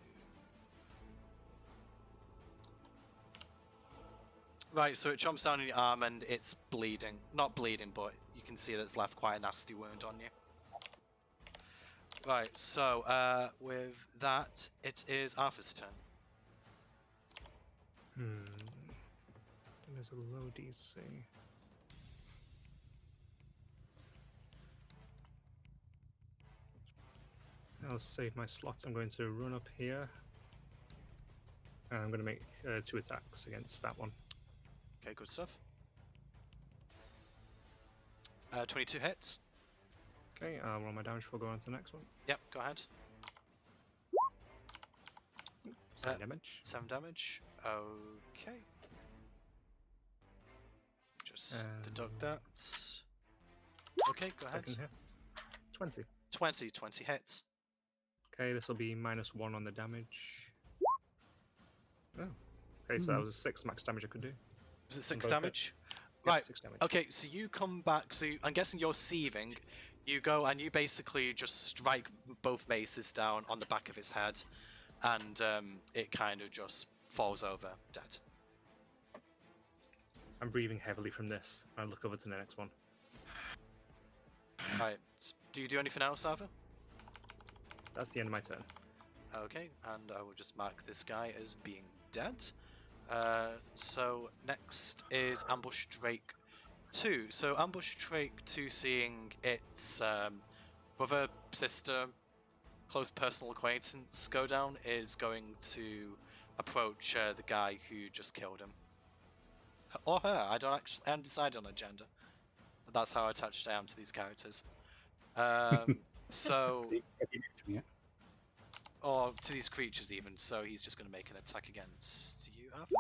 Right, so it chomps down on your arm and it's bleeding. Not bleeding, but you can see that it's left quite a nasty wound on you. Right, so with that, it is Arthur's turn. There's a low DC. I'll save my slots. I'm going to run up here. And I'm going to make 2 attacks against that one. Okay, good stuff. 22 hits. Okay, I'll roll my damage before going on to the next one. Yep, go ahead. 7 damage. 7 damage. Okay. Just deduct that. Okay, go ahead. Second hit. 20. 20 hits. Okay, this will be -1 on the damage. Oh. Okay, so that was a 6 max damage I could do. Is it 6 both damage? Yep, Right. 6 damage. Okay, so you come back. So I'm guessing you're seething. You go and you basically just strike both maces down on the back of his head, and it kind of just falls over dead. I'm breathing heavily from this. I look over to the next one. Right. Do you do anything else, Arthur? That's the end of my turn. Okay, and I will just mark this guy as being dead. So next is Ambush Drake 2. So Ambush Drake 2, seeing its brother, sister, close personal acquaintance go down, is going to approach the guy who just killed him. Or her, I haven't decided on a gender. But that's how attached I am to these characters. So... Or to these creatures even, so he's just going to make an attack against you, Arthur.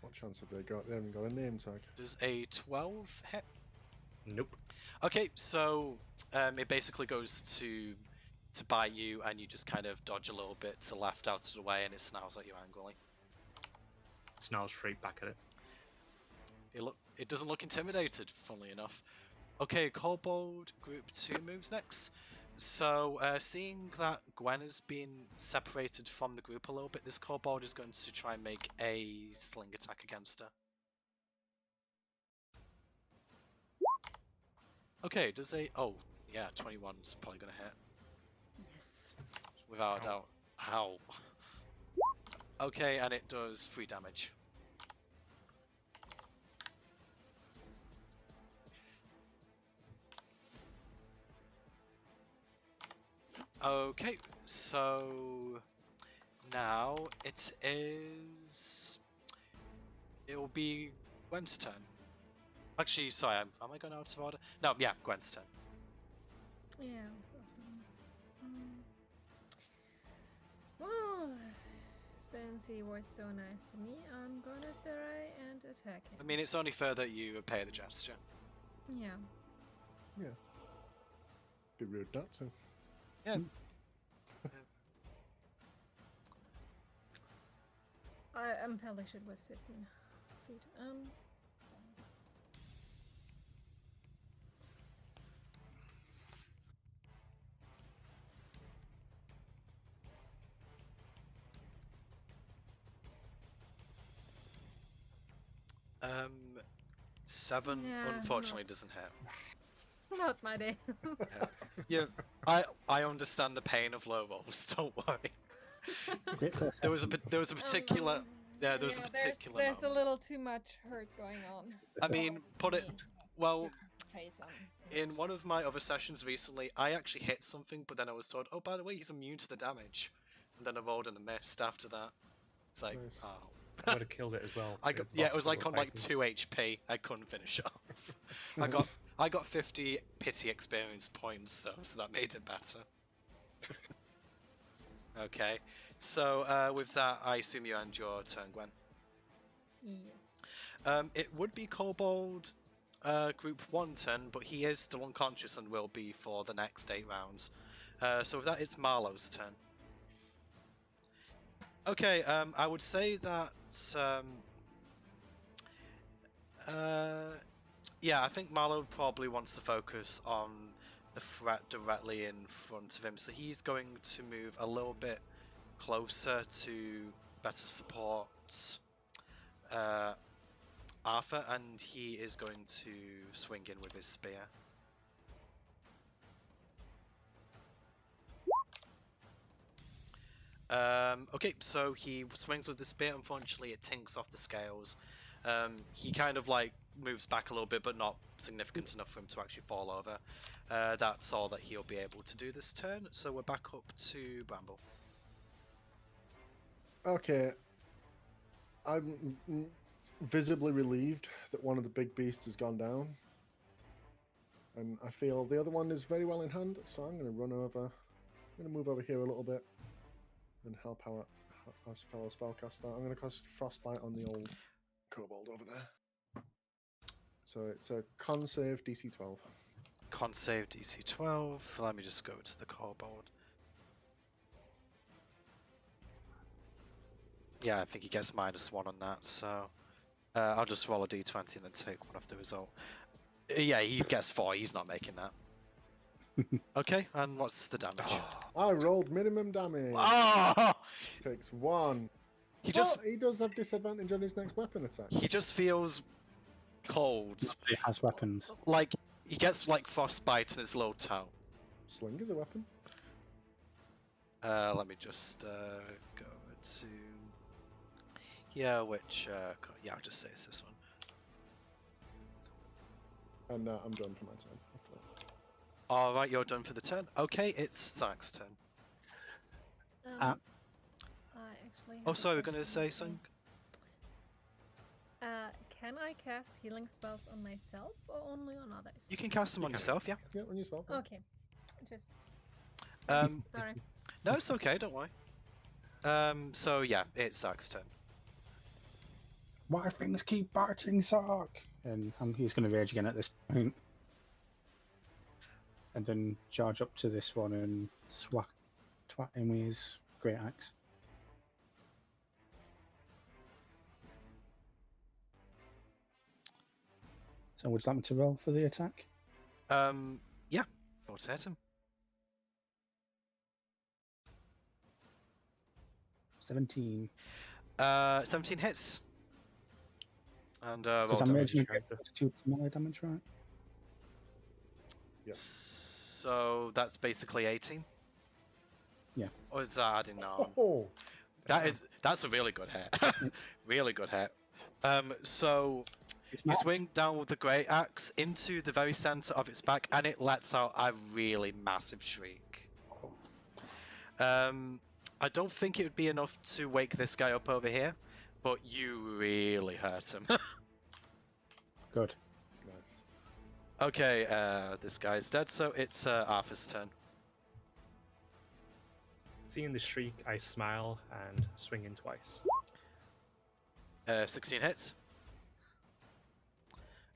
What chance have they got? They haven't got a name tag. Does a 12 hit? Nope. Okay, so it basically goes to bite you, and you just kind of dodge a little bit to the left out of the way, and it snarls at you angrily. Snarls straight back at it. It doesn't look intimidated, funnily enough. Okay, Kobold Group 2 moves next. So, seeing that Gwen has been separated from the group a little bit, this Kobold is going to try and make a sling attack against her. Okay, does a... Oh, yeah, 21's probably going to hit. Yes. Without a doubt. Ow. Okay, and it does 3 damage. Okay, so now it will be Gwen's turn. Actually, sorry, am I going out of order? No, yeah, Gwen's turn. Yeah. Well, since he was so nice to me, I'm gonna try and attack him. I mean, it's only fair that you pay the gesture. Yeah. Yeah. Be rude not to. Yeah. I'm fairly sure it was 15 feet. Seven Yeah, unfortunately doesn't hit. Not my day. Yeah, I understand the pain of low rolls. Don't worry. There was a particular. Yeah, there was a particular. There's a moment. little too much hurt going on. I mean, put it Me well. to try it on. In one of my other sessions recently, I actually hit something, but then I was told, "Oh, by the way, he's immune to the damage," and then I rolled and I missed after that. It's like, Nice. oh. I would have killed it as well. It was like on like 2 HP. I couldn't finish it off. I got 50 pity experience points though, so that made it better. Okay, so with that, I assume you end your turn, Gwen. Yes. It would be Kobold Group 1 turn, but he is still unconscious and will be for the next 8 rounds. So with that, it's Marlowe's turn. Okay, I would say that... yeah, I think Marlowe probably wants to focus on the threat directly in front of him, so he's going to move a little bit closer to better support Arthur, and he is going to swing in with his spear. Okay, so he swings with the spear. Unfortunately, it tinks off the scales. He kind of like moves back a little bit, but not significant enough for him to actually fall over. That's all that he'll be able to do this turn. So we're back up to Bramble. Okay. I'm visibly relieved that one of the big beasts has gone down. And I feel the other one is very well in hand, so I'm going to run over. I'm going to move over here a little bit and help our fellow spellcaster. I'm going to cast Frostbite on the old Kobold over there. So it's a con save DC 12. Con save DC 12. Let me just go to the Kobold. Yeah, I think he gets -1 on that, so I'll just roll a d20 and then take one off the result. Yeah, he gets 4, he's not making that. Okay, and what's the damage? I rolled minimum damage. Oh! Takes 1. He does have disadvantage on his next weapon attack. He just feels cold. He has weapons. Like, he gets like frostbite in his low toe. Sling is a weapon. Let me just go to... Yeah, which... yeah, I'll just say it's this one. And I'm done for my turn. Alright, you're done for the turn. Okay, it's Zach's turn. I actually Oh, have sorry, a we're going to question. say something? Can I cast healing spells on myself or only on others? You can cast them on yourself, yeah. Yeah, on yourself. Okay. Just sorry. No, it's okay, don't worry. So yeah, it's Zach's turn. Why things keep biting, Sark? And he's going to rage again at this point. And then charge up to this one and twat him with his great axe. So would you like me to roll for the attack? Yeah, roll to hit him. 17. 17 hits. And roll Because I'm damage. raging against 2 melee damage, right? Yep. So that's basically 18. Yeah. Or is that adding on? Oh, That's a really good hit. Really good hit. So It's you not. swing down with the great axe into the very center of its back, and it lets out a really massive shriek. I don't think it would be enough to wake this guy up over here, but you really hurt him. Good. nice. Okay, this guy's dead, so it's Arthur's turn. Seeing the shriek, I smile and swing in twice. 16 hits.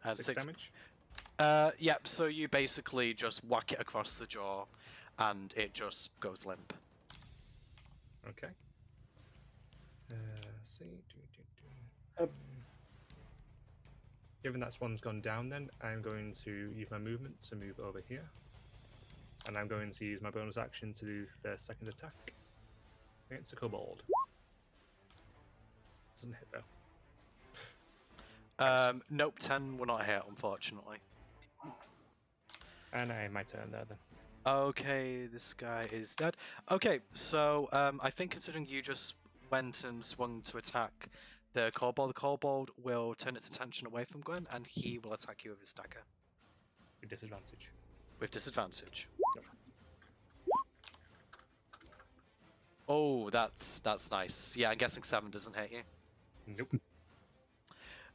And 6 damage. Yep, so you basically just whack it across the jaw, and it just goes limp. Okay. See. Given that one's gone down, then I'm going to use my movement to move over here, and I'm going to use my bonus action to do the second attack against the Kobold. Doesn't hit though. Nope, 10 will not hit, unfortunately. And my turn there then. Okay, this guy is dead. Okay, so I think considering you just went and swung to attack the Kobold will turn its attention away from Gwen, and he will attack you with his dagger. With disadvantage. With disadvantage. Yep. Oh, that's nice. Yeah, I'm guessing 7 doesn't hit you. Nope.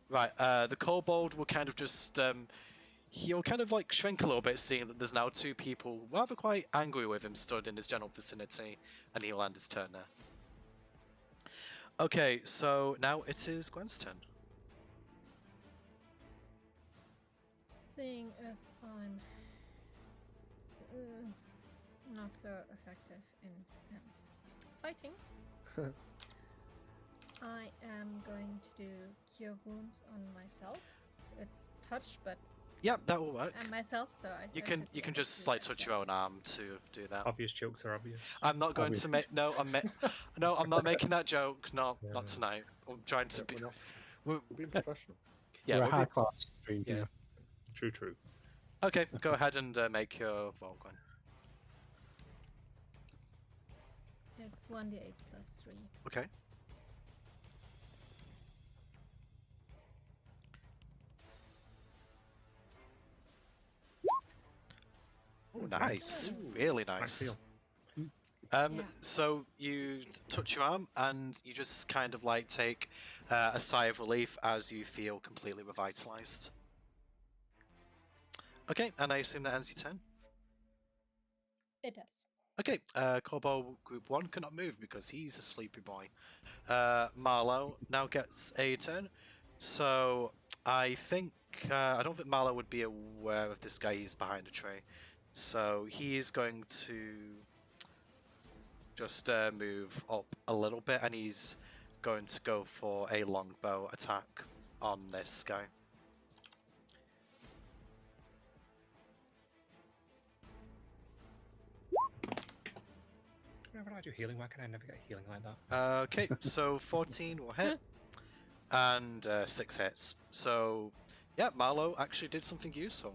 Right, the Kobold will kind of just, he'll kind of like shrink a little bit, seeing that there's now 2 people rather quite angry with him stood in his general vicinity, and he'll end his turn there. Okay, so now it is Gwen's turn. Seeing as I'm not so effective in fighting, I am going to do Cure Wounds on myself. It's touch, but Yep, that will work. And myself, so You I can should be you can able to just do like that, touch yeah. your own arm to do that. Obvious jokes are obvious. I'm not going to make no. No, I'm not making that joke. Not Yeah. tonight. I'm trying to be. We're not. We're, We're being professional. yeah, We're a we'll be- high class stream yeah. here. True. Okay, go ahead and make your Volgun. It's 1d8 plus 3. Okay. Oh, nice. Really nice. feel. Yeah. So you touch your arm and you just kind of like take a sigh of relief as you feel completely revitalized. Okay, and I assume that ends your turn. It does. Okay, Kobold Group 1 cannot move because he's a sleepy boy. Marlowe now gets a turn. So I think I don't think Marlowe would be aware of this guy. He's behind a tree, so he is going to just move up a little bit, and he's going to go for a longbow attack on this guy. Whenever I do healing, why can I never get healing like that? Okay, so 14 will hit, and 6 hits. So, yeah, Marlowe actually did something useful.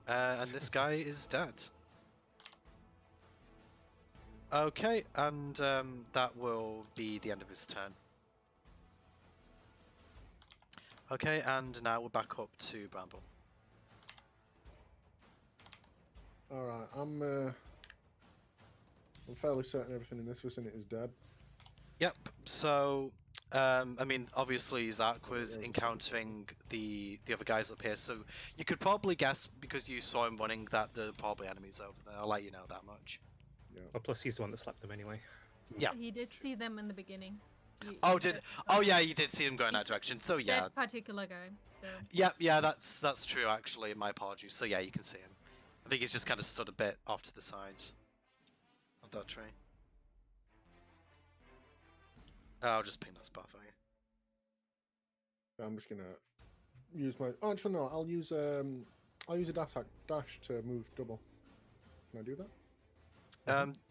And this guy is dead. Okay, and that will be the end of his turn. Okay, and now we're back up to Bramble. All right, I'm fairly certain everything in this vicinity is dead. Yep, so, I mean, obviously Zach was encountering the other guys up here, so you could probably guess, because you saw him running, that there are probably enemies over there. I'll let you know that much. Well, plus he's the one that slapped them anyway. Yeah. He did see them in the beginning. Oh, You did... said- Oh, yeah, you did see him go in that He's direction, so yeah. That particular guy. So Yeah, that's true, actually, my apologies. So yeah, you can see him. I think he's just kind of stood a bit off to the sides of that tree. I'll just ping that spot for you. I'm just gonna use my. Oh, actually, no. I'll use a dash to move double. Can I do that?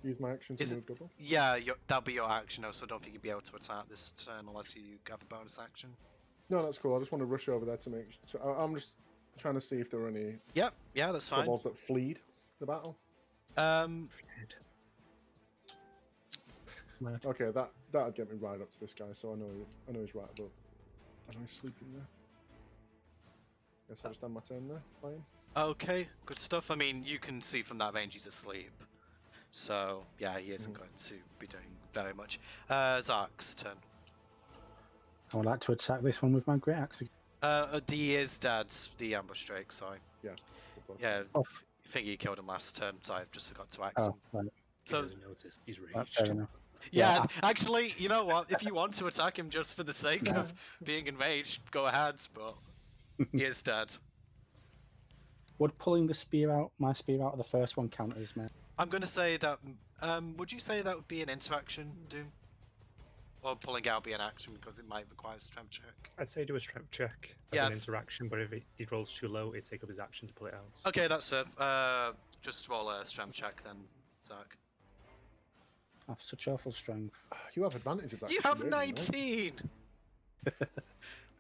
Use my action to is it- move double. Yeah, that'll be your action, so I don't think you'll be able to attack this turn unless you have a bonus action. No, that's cool. I just want to rush over there to make. So I'm just trying to see if there are any Yep, yeah, that's fine. kobolds that fleed the battle. Okay, that'd get me right up to this guy. So I know he's right above. I know he's sleeping there. Guess I'll just end my turn there. Fine. Okay, good stuff. I mean, you can see from that range he's asleep. So, yeah, he isn't going to be doing very much. Zark's turn. I would like to attack this one with my great axe. He is dead, the ambush drake, sorry. Yeah. Yeah, Oh. I think you killed him last turn, so I just forgot to axe him. Oh, right. So, He doesn't notice. He's That's fair raged. enough. yeah, actually, you know what? If you want to attack him just for the sake Yeah. of being enraged, go ahead, but he is dead. Would pulling the spear out, my spear out of the first one count as my... I'm going to say that, would you say that would be an interaction, Doom? Or pulling out be an action because it might require a strength check? I'd say do a strength check as Yeah. an interaction, but if he rolls too low, it'd take up his action to pull it out. Okay, that's it. Just roll a strength check then, Zach. I have such awful strength. You have advantage of that. You 'cause have you're raging, right? 19! You can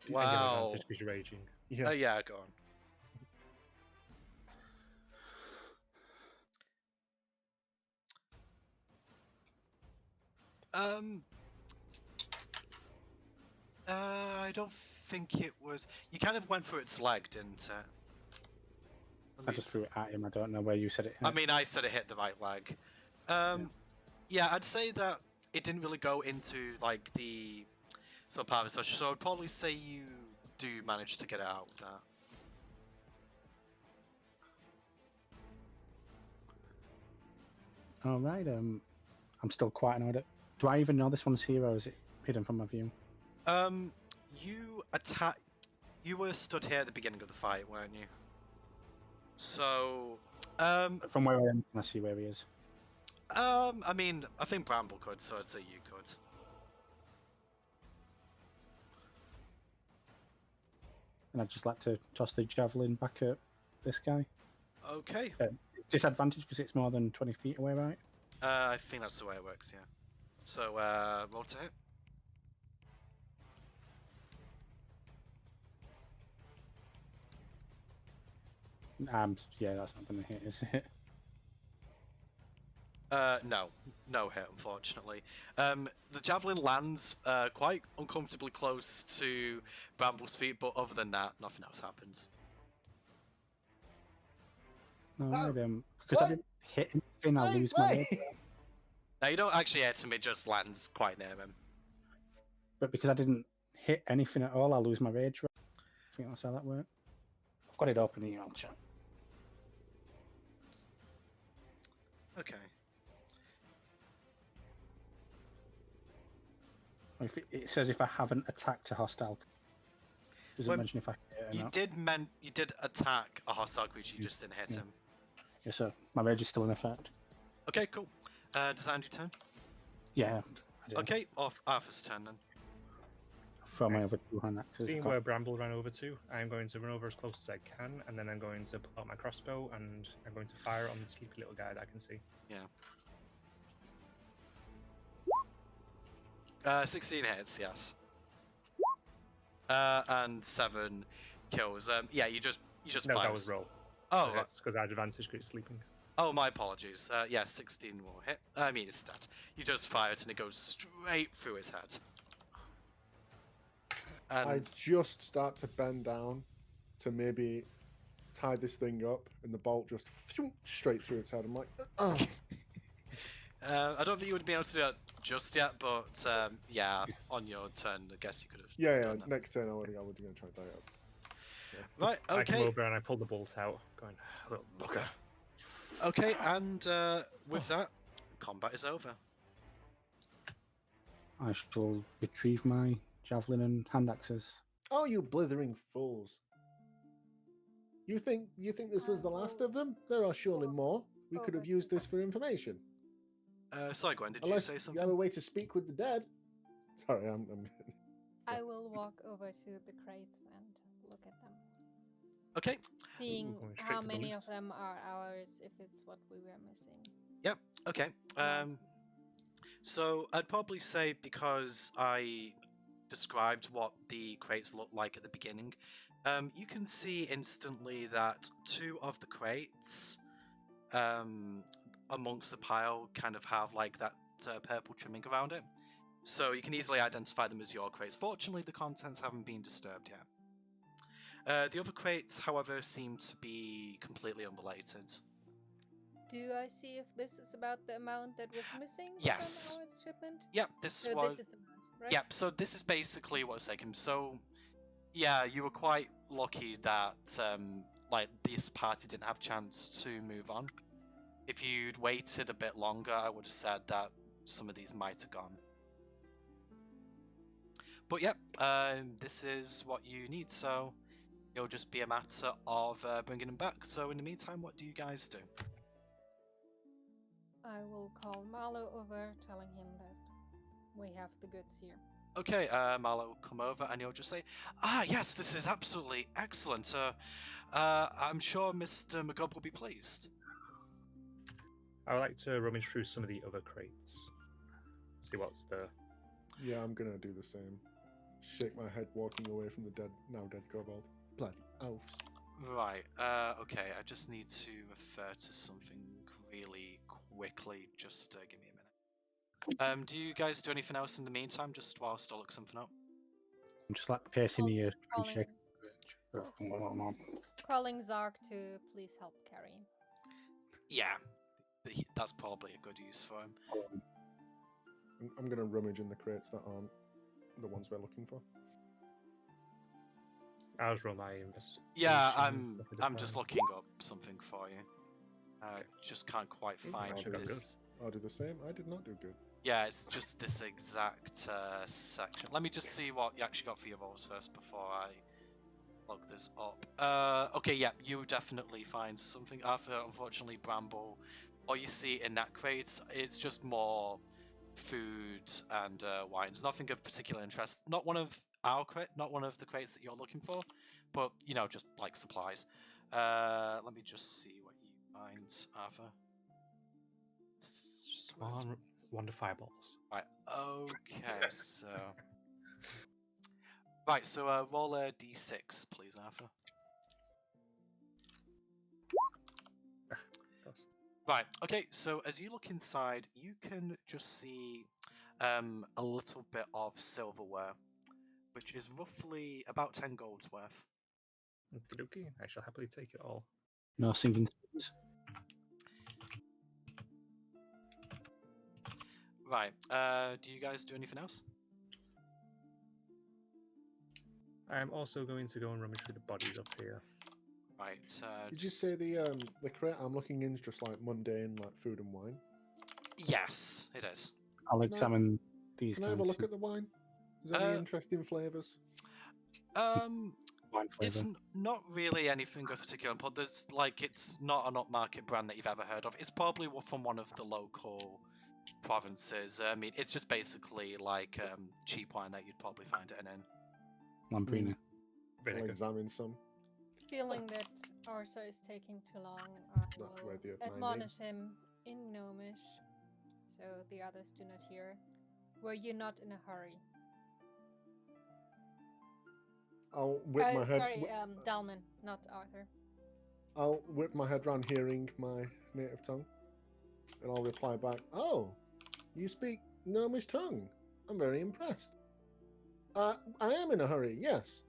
get Wow. advantage because you're raging. Yeah. Yeah, go on. I don't think it was. You kind of went for its leg, didn't it? I just threw it at him. I don't know where you said it. I mean, I said it hit the right leg. Yeah, I'd say that it didn't really go into like the sort of part of it, so I'd probably say you do manage to get it out with that. All right. I'm still quite annoyed at. Do I even know this one's here, or is it hidden from my view? You attack. You were stood here at the beginning of the fight, weren't you? So, From where I am, can I see where he is? I mean, I think Bramble could, so I'd say you could. and I'd just like to toss the javelin back at this guy. Okay. Disadvantage because it's more than 20 feet away, right? I think that's the way it works, yeah. So, roll to hit. Yeah, that's not going to hit, is it? No hit, unfortunately. The javelin lands quite uncomfortably close to Bramble's feet, but other than that, nothing else happens. No, because I didn't hit anything, I'll lose my rage. Now, you don't actually hit him, it just lands quite near him. But because I didn't hit anything at all, I'll lose my rage. I think that's how that works. I've got it open here, I'll check. Okay. If it says if I haven't attacked a hostile. Does it mention if I hit it or not? You did attack a hostile creature, you just didn't hit him. Yeah, so my rage is still in effect. Okay, cool. Does that end your turn? Yeah. Okay, off Arthur's turn then. Throw my other 2 hand axes. Seeing where Bramble ran over to, I'm going to run over as close as I can, and then I'm going to pull out my crossbow, and I'm going to fire on the sleepy little guy that I can see. Yeah. 16 hits, yes. And 7 kills. Yeah, you just No, fire. that was roll. Oh, So that's because I had advantage because it's sleeping. Oh, my apologies. Yeah, 16 will hit. I mean, it's stat. You just fire it and it goes straight through his head. And I just start to bend down to maybe tie this thing up, and the bolt just straight through its head. I'm like, oh. I don't think you would be able to do that just yet, but yeah, on your turn, I guess you could have. Yeah, done that. next turn I would going to try to tie it up. Right, I come okay. over and I pull the bolt out, going, little bugger. Okay, and with that, combat is over. I shall retrieve my javelin and hand axes. Oh, you blithering fools! You think this was the last of them? There are surely more. We could have used this for information. Sorry, Gwen, did Unless you say you something? have a way to speak with the dead. Sorry, I'm I will walk over to the crates and look at them, Okay. seeing going straight how to the many loot. of them are ours, if it's what we were missing. Yep. Okay. So I'd probably say, because I described what the crates looked like at the beginning, you can see instantly that 2 of the crates amongst the pile kind of have like that purple trimming around it. So you can easily identify them as your crates. Fortunately, the contents haven't been disturbed yet. The other crates, however, seem to be completely unrelated. Do I see if this is about the amount that was missing Yes. from our shipment? Yep, this So was. this is amount, right? Yep, so this is basically what's taken. So, yeah, you were quite lucky that like this party didn't have a chance to move on. If you'd waited a bit longer, I would have said that some of these might have gone. But yep, this is what you need, so it'll just be a matter of bringing them back. So in the meantime, what do you guys do? I will call Marlo over, telling him that we have the goods here. Okay, Marlo will come over and you'll just say, "Ah, yes, this is absolutely excellent. I'm sure Mr. McGubb will be pleased." I would like to rummage through some of the other crates. See what's there. Yeah, I'm gonna do the same. Shake my head, walking away from the now dead kobold. Bloody oafs. Right, okay, I just need to refer to something really quickly. Just give me a minute. Do you guys do anything else in the meantime, just whilst I look something up? I'm just like pacing the ears and Calling, shaking. calling Zark to please help carry. Yeah, that's probably a good use for him. I'm gonna rummage in the crates that aren't the ones we're looking for. I'll roll my investigation. Yeah, look at the I'm just file. looking up something for you. Just can't quite find I'll do this. I'll do the same. I did not do good. Yeah, it's just this exact section. Let me just see what you actually got for your rolls first before I look this up. Okay, yeah, you definitely find something. Arthur, unfortunately, Bramble, all you see in that crate, it's just more food and wines. Nothing of particular interest. Not one of our crate, not one of the crates that you're looking for, but you know, just like supplies. Let me just see what you find, Arthur. Come on, wonder fireballs. Right. Okay. So. Right. So roll a d6, please, Arthur. Right. Okay. So as you look inside, you can just see a little bit of silverware, which is roughly about 10 golds worth. Okie, I shall happily take it all. No sinking stones. Right. Do you guys do anything else? I'm also going to go and rummage through the bodies up here. Right. Did you say the crate I'm looking in is just like mundane, like food and wine? Yes, it is. I'll Can I- examine these Can I have a guys. look at the wine? Is there any interesting flavours? Wine It's flavour. not really anything of particular import. There's like it's not an upmarket brand that you've ever heard of. It's probably from one of the local provinces. I mean, it's just basically like cheap wine that you'd probably find at an inn. Lambrina. Very I'll good. examine some. Feeling that Arthur is taking too long, I Not will worthy of my name. admonish him in Gnomish, so the others do not hear. Were you not in a hurry? I'll whip my head. Sorry, Dalman, not Arthur. I'll whip my head round hearing my native tongue, and I'll reply back, "Oh, you speak Gnomish tongue. I'm very impressed. I am in a hurry, yes.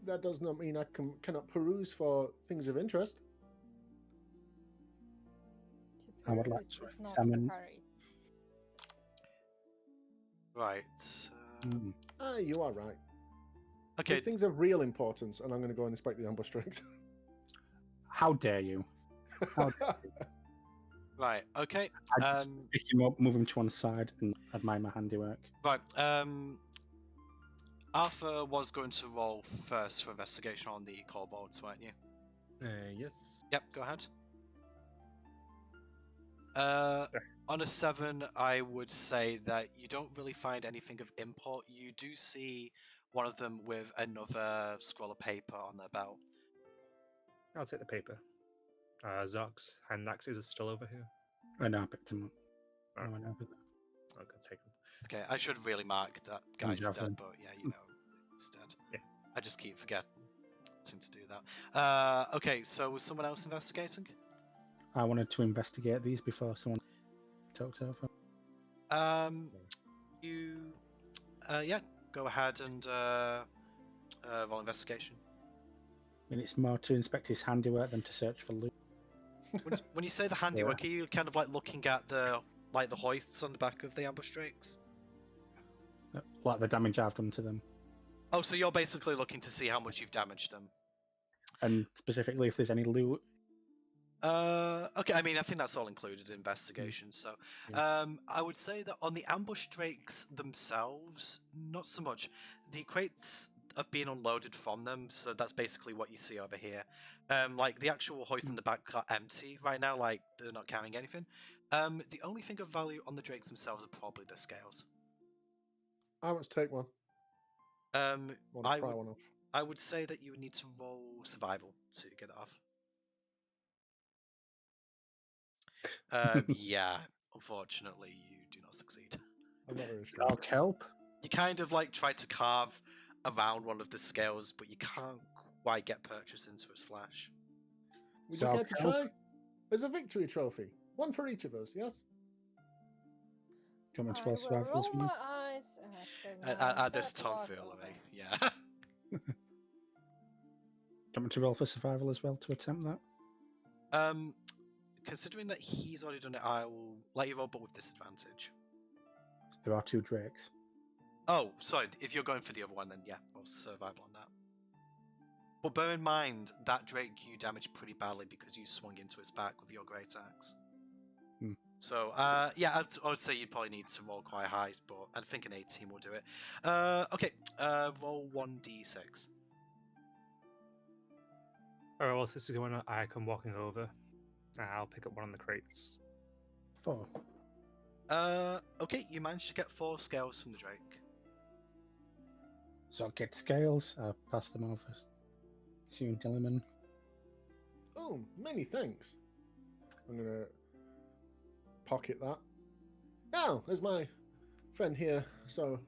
That does not mean I cannot peruse for things of interest." To I would like peruse to is not examine- a hurry. Right. You are right. Okay. But things of real importance, and I'm going to go and inspect the ambush strings. How dare you? Right. Okay. I just pick him up, move him to one side, and admire my handiwork. Right. Arthur was going to roll first for investigation on the kobolds, weren't you? Yes. Yep. Go ahead. On a 7, I would say that you don't really find anything of import. You do see one of them with another scroll of paper on their belt. I'll take the paper. Zox hand axes are still over here. I know I picked him up. Oh, I went over there. I'll go take them. Okay, I should really mark that guy's have dead, him. but yeah, you know, it's dead. Yeah. I just keep forgetting to do that. Okay, so was someone else investigating? I wanted to investigate these before someone talks over. Yeah, go ahead and roll investigation. I mean, it's more to inspect his handiwork than to search for loot. When you say the handiwork, are you kind of like looking at the hoists on the back of the ambush drakes? Like the damage I've done to them. Oh, so you're basically looking to see how much you've damaged them. And specifically if there's any loot. Okay, I mean, I think that's all included in investigation. So, Yeah. I would say that on the ambush drakes themselves, not so much. The crates have been unloaded from them, so that's basically what you see over here. Like the actual hoist in the back are empty right now, like they're not carrying anything. The only thing of value on the drakes themselves are probably the scales. I want to take one. I want to pry one off. I would say that you would need to roll survival to get it off. Yeah, unfortunately, you do not succeed. I'm not very sure. Dog help. You kind of like try to carve around one of the scales, but you can't quite get purchase into its flesh. Would you Dog care to help. try? There's a victory trophy. One for each of us, yes? Do you want me to I roll will survival roll as well? my eyes At this tomfoolery, yeah. Do you want me to roll for survival as well to attempt that? Considering that he's already done it, I will let you roll, but with disadvantage. There are 2 drakes. Oh, sorry. If you're going for the other one, then yeah, roll survival on that. But bear in mind that drake you damaged pretty badly because you swung into its back with your great axe. So, yeah, I would say you'd probably need to roll quite high, but I think an 18 will do it. Okay, roll 1d6. Alright, whilst this is going on, I come walking over. I'll pick up one of the crates. 4. Okay, you managed to get 4 scales from the drake. So I'll get scales, I'll pass them over. Soon, Dellerman. Oh, many thanks. I'm gonna pocket that. Now, as my friend here so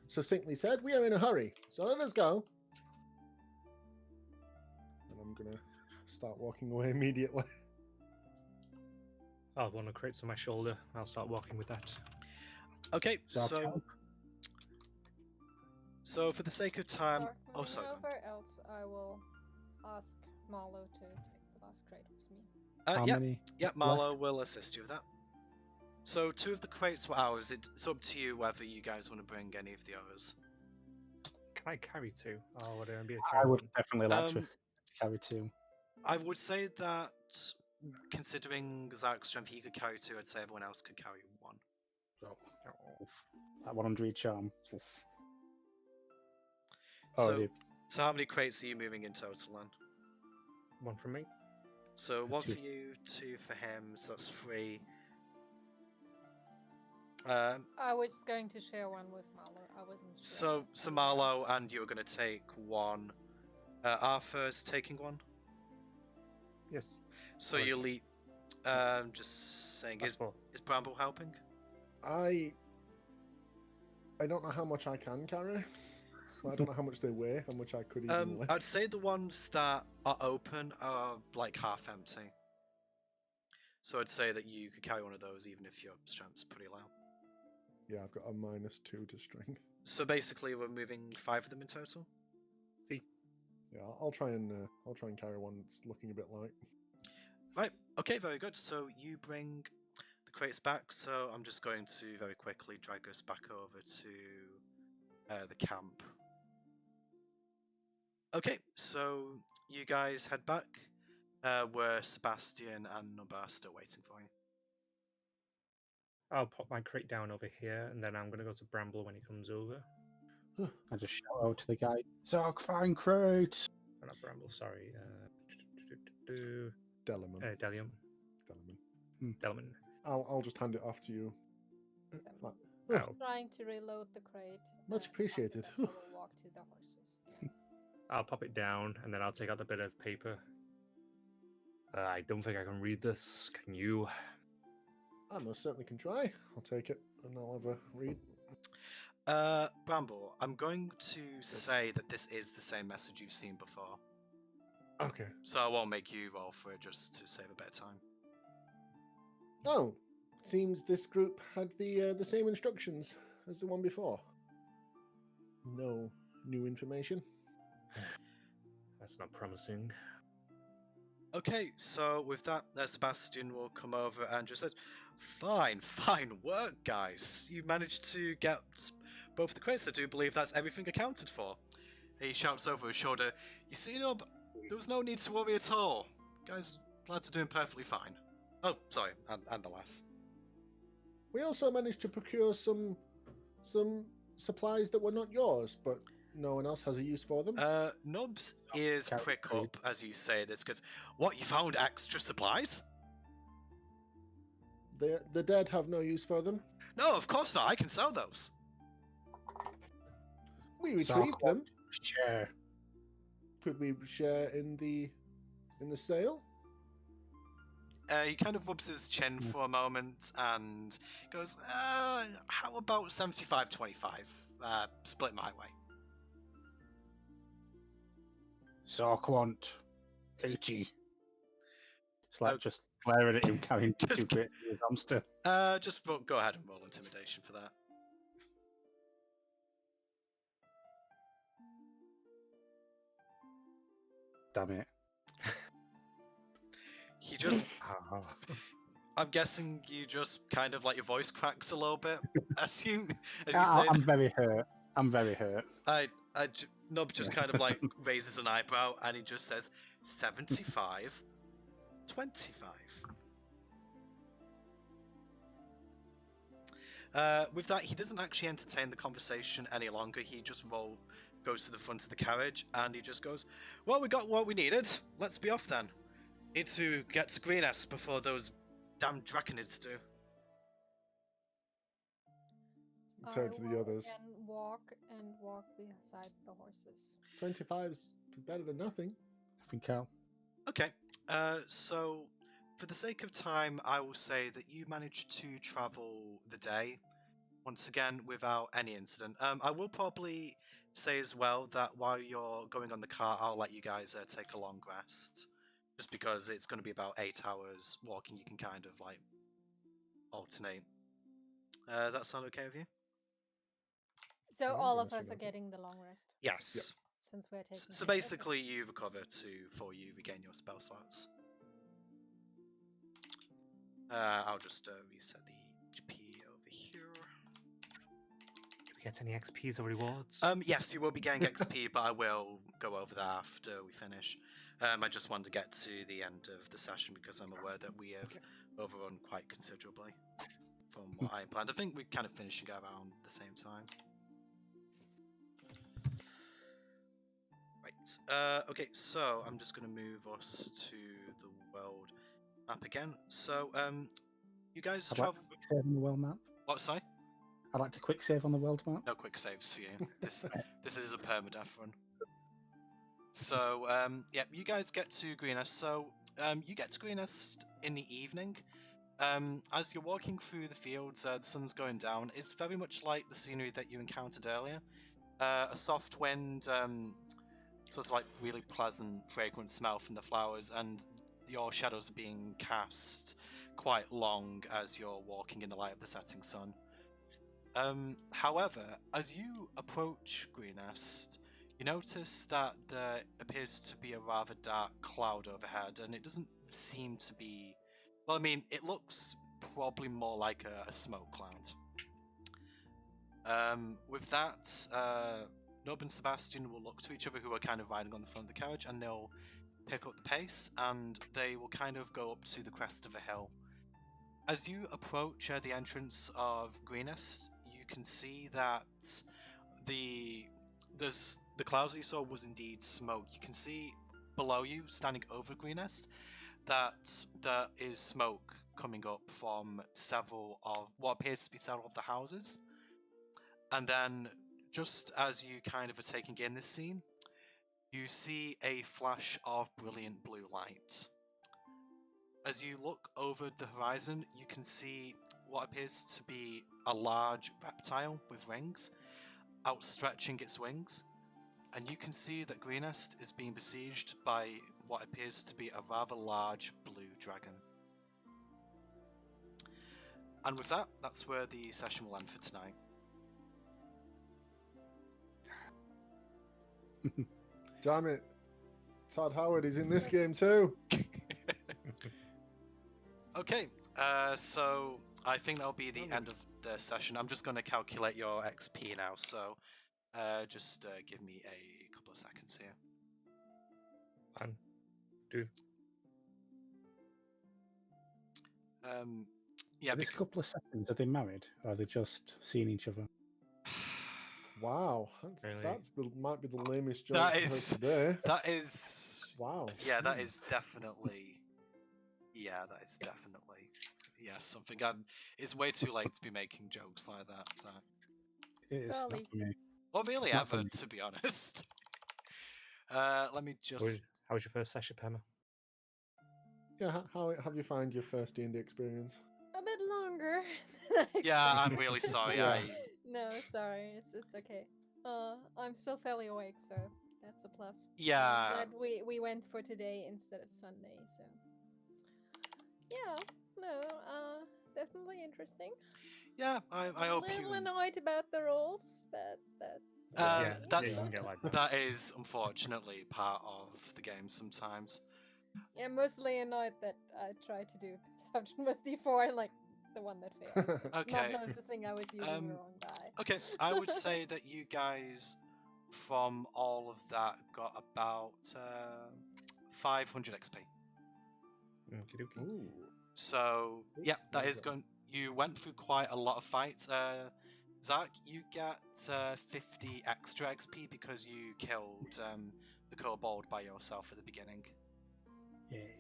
succinctly said, we are in a hurry, so let us go. And I'm gonna start walking away immediately. I'll want to crates on my shoulder. I'll start walking with that. Okay, So so for the sake of Start oh, moving sorry. go on. over, else I will ask Marlo to take the last crate with me. how Yeah, many? yeah, left? Marlo will assist you with that. So 2 of the crates were ours. It's up to you whether you guys want to bring any of the others. Can I carry 2? Or would it be a I carry would one? definitely like to Um, carry 2. I would say that, considering Zark's strength, he could carry 2. I'd say everyone else could carry 1. So, that one under each arm. Oof. So, Already so how many crates are you moving in total then? 1 from me. So 1 2. for you, 2 for him, so that's 3. I was going to share one with Marlo. I wasn't sure. So Marlo and you are going to take 1. Arthur's taking 1. Yes. So Right. you'll eat. Just saying, That's 4. is Bramble helping? I don't know how much I can carry. I don't know how much they weigh, how much I could even lift. I'd say the ones that are open are like half empty. So I'd say that you could carry one of those even if your strength's pretty low. Yeah, I've got a -2 to strength. So basically, we're moving 5 of them in total. Yeah, I'll try and carry one that's looking a bit light. Right. Okay. Very good. So you bring the crates back. So I'm just going to very quickly drag us back over to the camp. Okay. So you guys head back. Where Sebastian and Nub are still waiting for you. I'll pop my crate down over here, and then I'm going to go to Bramble when he comes over. I just shout out to the guy, Zark, find crate! Oh, not Bramble, sorry. Dellerman. Delium. Delman. I'll just hand it off to you. So, Oh, trying to reload the crate. Much after appreciated. that, I will walk to the horses. I'll pop it down, and then I'll take out the bit of paper. I don't think I can read this. Can you? I most certainly can try. I'll take it and I'll have a read. Bramble, I'm going to say that this is the same message you've seen before. Okay. So I won't make you roll for it just to save a bit of time. Oh, seems this group had the same instructions as the one before. No new information. That's not promising. Okay, so with that, Sebastian will come over and just said, fine work, guys. You managed to get both the crates. I do believe that's everything accounted for. He shouts over his shoulder, you see, Nub, there was no need to worry at all. Guys, lads are doing perfectly fine. Oh, sorry, and the lass. We also managed to procure some supplies that were not yours, but no one else has a use for them. Nub's ears Carry prick crate. up as you say this, because, what, you found extra supplies? The dead have no use for them. No, of course not, I can sell those. We retrieved Zark them. wants to share. Could we share in the sale? He kind of rubs his chin for a moment and goes, how about 75-25? Split my way. Zark want 80. It's like Oh. just glaring at him, carrying Just 2 crates in his hamster. Just go ahead and roll intimidation for that. Damn it. He just, Ah. I'm guessing you just kind of like your voice cracks a little bit as you say I'm that. very hurt. I'm very hurt. Nub just kind of like raises an eyebrow and he just says 75-25. With that, he doesn't actually entertain the conversation any longer. He just goes to the front of the carriage and he just goes, well, we got what we needed. Let's be off then. Need to get to Greeness before those damn draconids do. Turn to the others. And walk beside the horses. 25's better than nothing. Nothing, Cal. Okay, so for the sake of time, I will say that you managed to travel the day, once again, without any incident. I will probably say as well that while you're going on the car, I'll let you guys take a long rest. Just because it's going to be about 8 hours walking, you can kind of, like, alternate. That sound okay with you? So Yeah, all yeah, of so us are nothing. getting the long rest Yes. since we're taking. So hits, okay. basically, you recover before you regain your spell slots. I'll just reset the HP over here. Do we get any XPs or rewards? Yes, you will be getting XP, but I will go over that after we finish. I just wanted to get to the end of the session because I'm aware that we have overrun quite considerably from what I planned. I think we're kind of finishing around the same time. Right. Okay, so I'm just going to move us to the world map again. So, you guys I'd like travel... to quick save on the world map. What, sorry? I'd like to quick save on the world map. No quick saves for you. This is a permadeath run. So, yeah, you guys get to Greenest. So, you get to Greenest in the evening. As you're walking through the fields, the sun's going down. It's very much like the scenery that you encountered earlier. A soft wind, sort of like really pleasant, fragrant smell from the flowers, and your shadows are being cast quite long as you're walking in the light of the setting sun. However, as you approach Greenest, you notice that there appears to be a rather dark cloud overhead, and it doesn't seem to be... Well, I mean, it looks probably more like a smoke cloud. With that, Nob and Sebastian will look to each other, who are kind of riding on the front of the carriage, and they'll pick up the pace, and they will kind of go up to the crest of a hill. As you approach the entrance of Greenest, you can see that the clouds that you saw was indeed smoke. You can see below you, standing over Greenest, that there is smoke coming up from several of what appears to be several of the houses. And then, just as you kind of are taking in this scene, you see a flash of brilliant blue light. As you look over the horizon, you can see what appears to be a large reptile with rings, outstretching its wings, and you can see that Greenest is being besieged by what appears to be a rather large blue dragon. And with that, that's where the session will end for tonight. Damn it. Todd Howard is in this game too. Okay, so I think that'll be the end of the session. I'm just going to calculate your XP now, so just give me a couple of seconds here. 1, 2. Yeah, This couple of seconds, are they married? Or are they just seeing each other? Wow, Really? might be the lamest joke That I've heard is- today. that is... Wow. Yeah, that is definitely... Yeah, that is definitely... Yeah, something. It's way too late to be making jokes like that. So. It is not Golly. for me. Or really Not for ever, me. to be honest. Let me just... How was your first session, Pema? Yeah, how have you found your first D&D experience? A bit longer. than I Yeah, I'm expected. really sorry. Yeah. No, sorry. It's okay. I'm still fairly awake, so that's a plus. Yeah. Glad we went for today instead of Sunday. So yeah, no, definitely interesting. Yeah, I hope a you... little annoyed about the rolls, but Yeah, that's you can get like that. that is unfortunately part of the game sometimes. yeah, mostly annoyed that I tried to do Perception was D4 and like the one that failed. Okay. Not noticing I was using the wrong die. Okay, I would say that you guys, from all of that, got about 500 XP. Okey-dokey. Ooh. So yeah, that Well is done. going. You went through quite a lot of fights. Zach, you get 50 extra XP because you killed the Kobold by yourself at the beginning. Yay.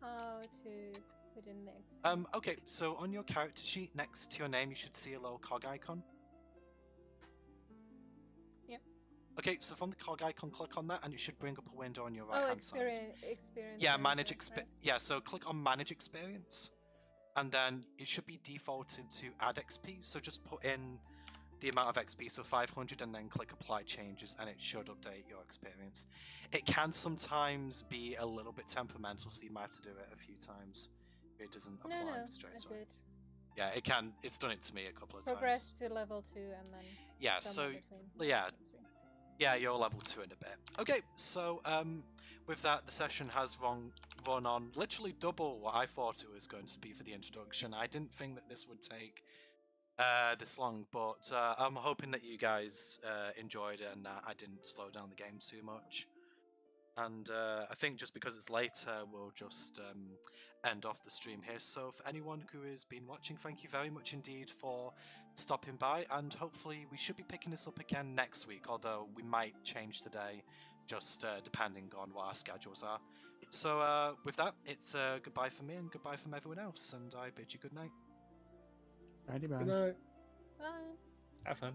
How to put in the XP? Okay, so on your character sheet next to your name, you should see a little cog icon. Yep. Okay, so from the cog icon, click on that, and it should bring up a window on your right Oh, hand side. experience. Yeah, management, right? Yeah, so click on manage experience, and then it should be defaulted to add XP. So just put in the amount of XP, so 500, and then click apply changes, and it should update your experience. It can sometimes be a little bit temperamental, so you might have to do it a few times. It doesn't apply No, straight I away. did. Yeah, it can. It's done it to me a couple of Progress times. to level 2 and then. Yeah, so yeah, you're level 2 in a bit. Okay, so with that, the session has run on literally double what I thought it was going to be for the introduction. I didn't think that this would take this long, but I'm hoping that you guys enjoyed it and that I didn't slow down the game too much. And I think just because it's later, we'll just end off the stream here. So for anyone who has been watching, thank you very much indeed for stopping by, and hopefully we should be picking this up again next week, although we might change the day, just depending on what our schedules are. So with that, it's goodbye from me and goodbye from everyone else, and I bid you good night. Righty, Good bye. night. Bye. Have fun.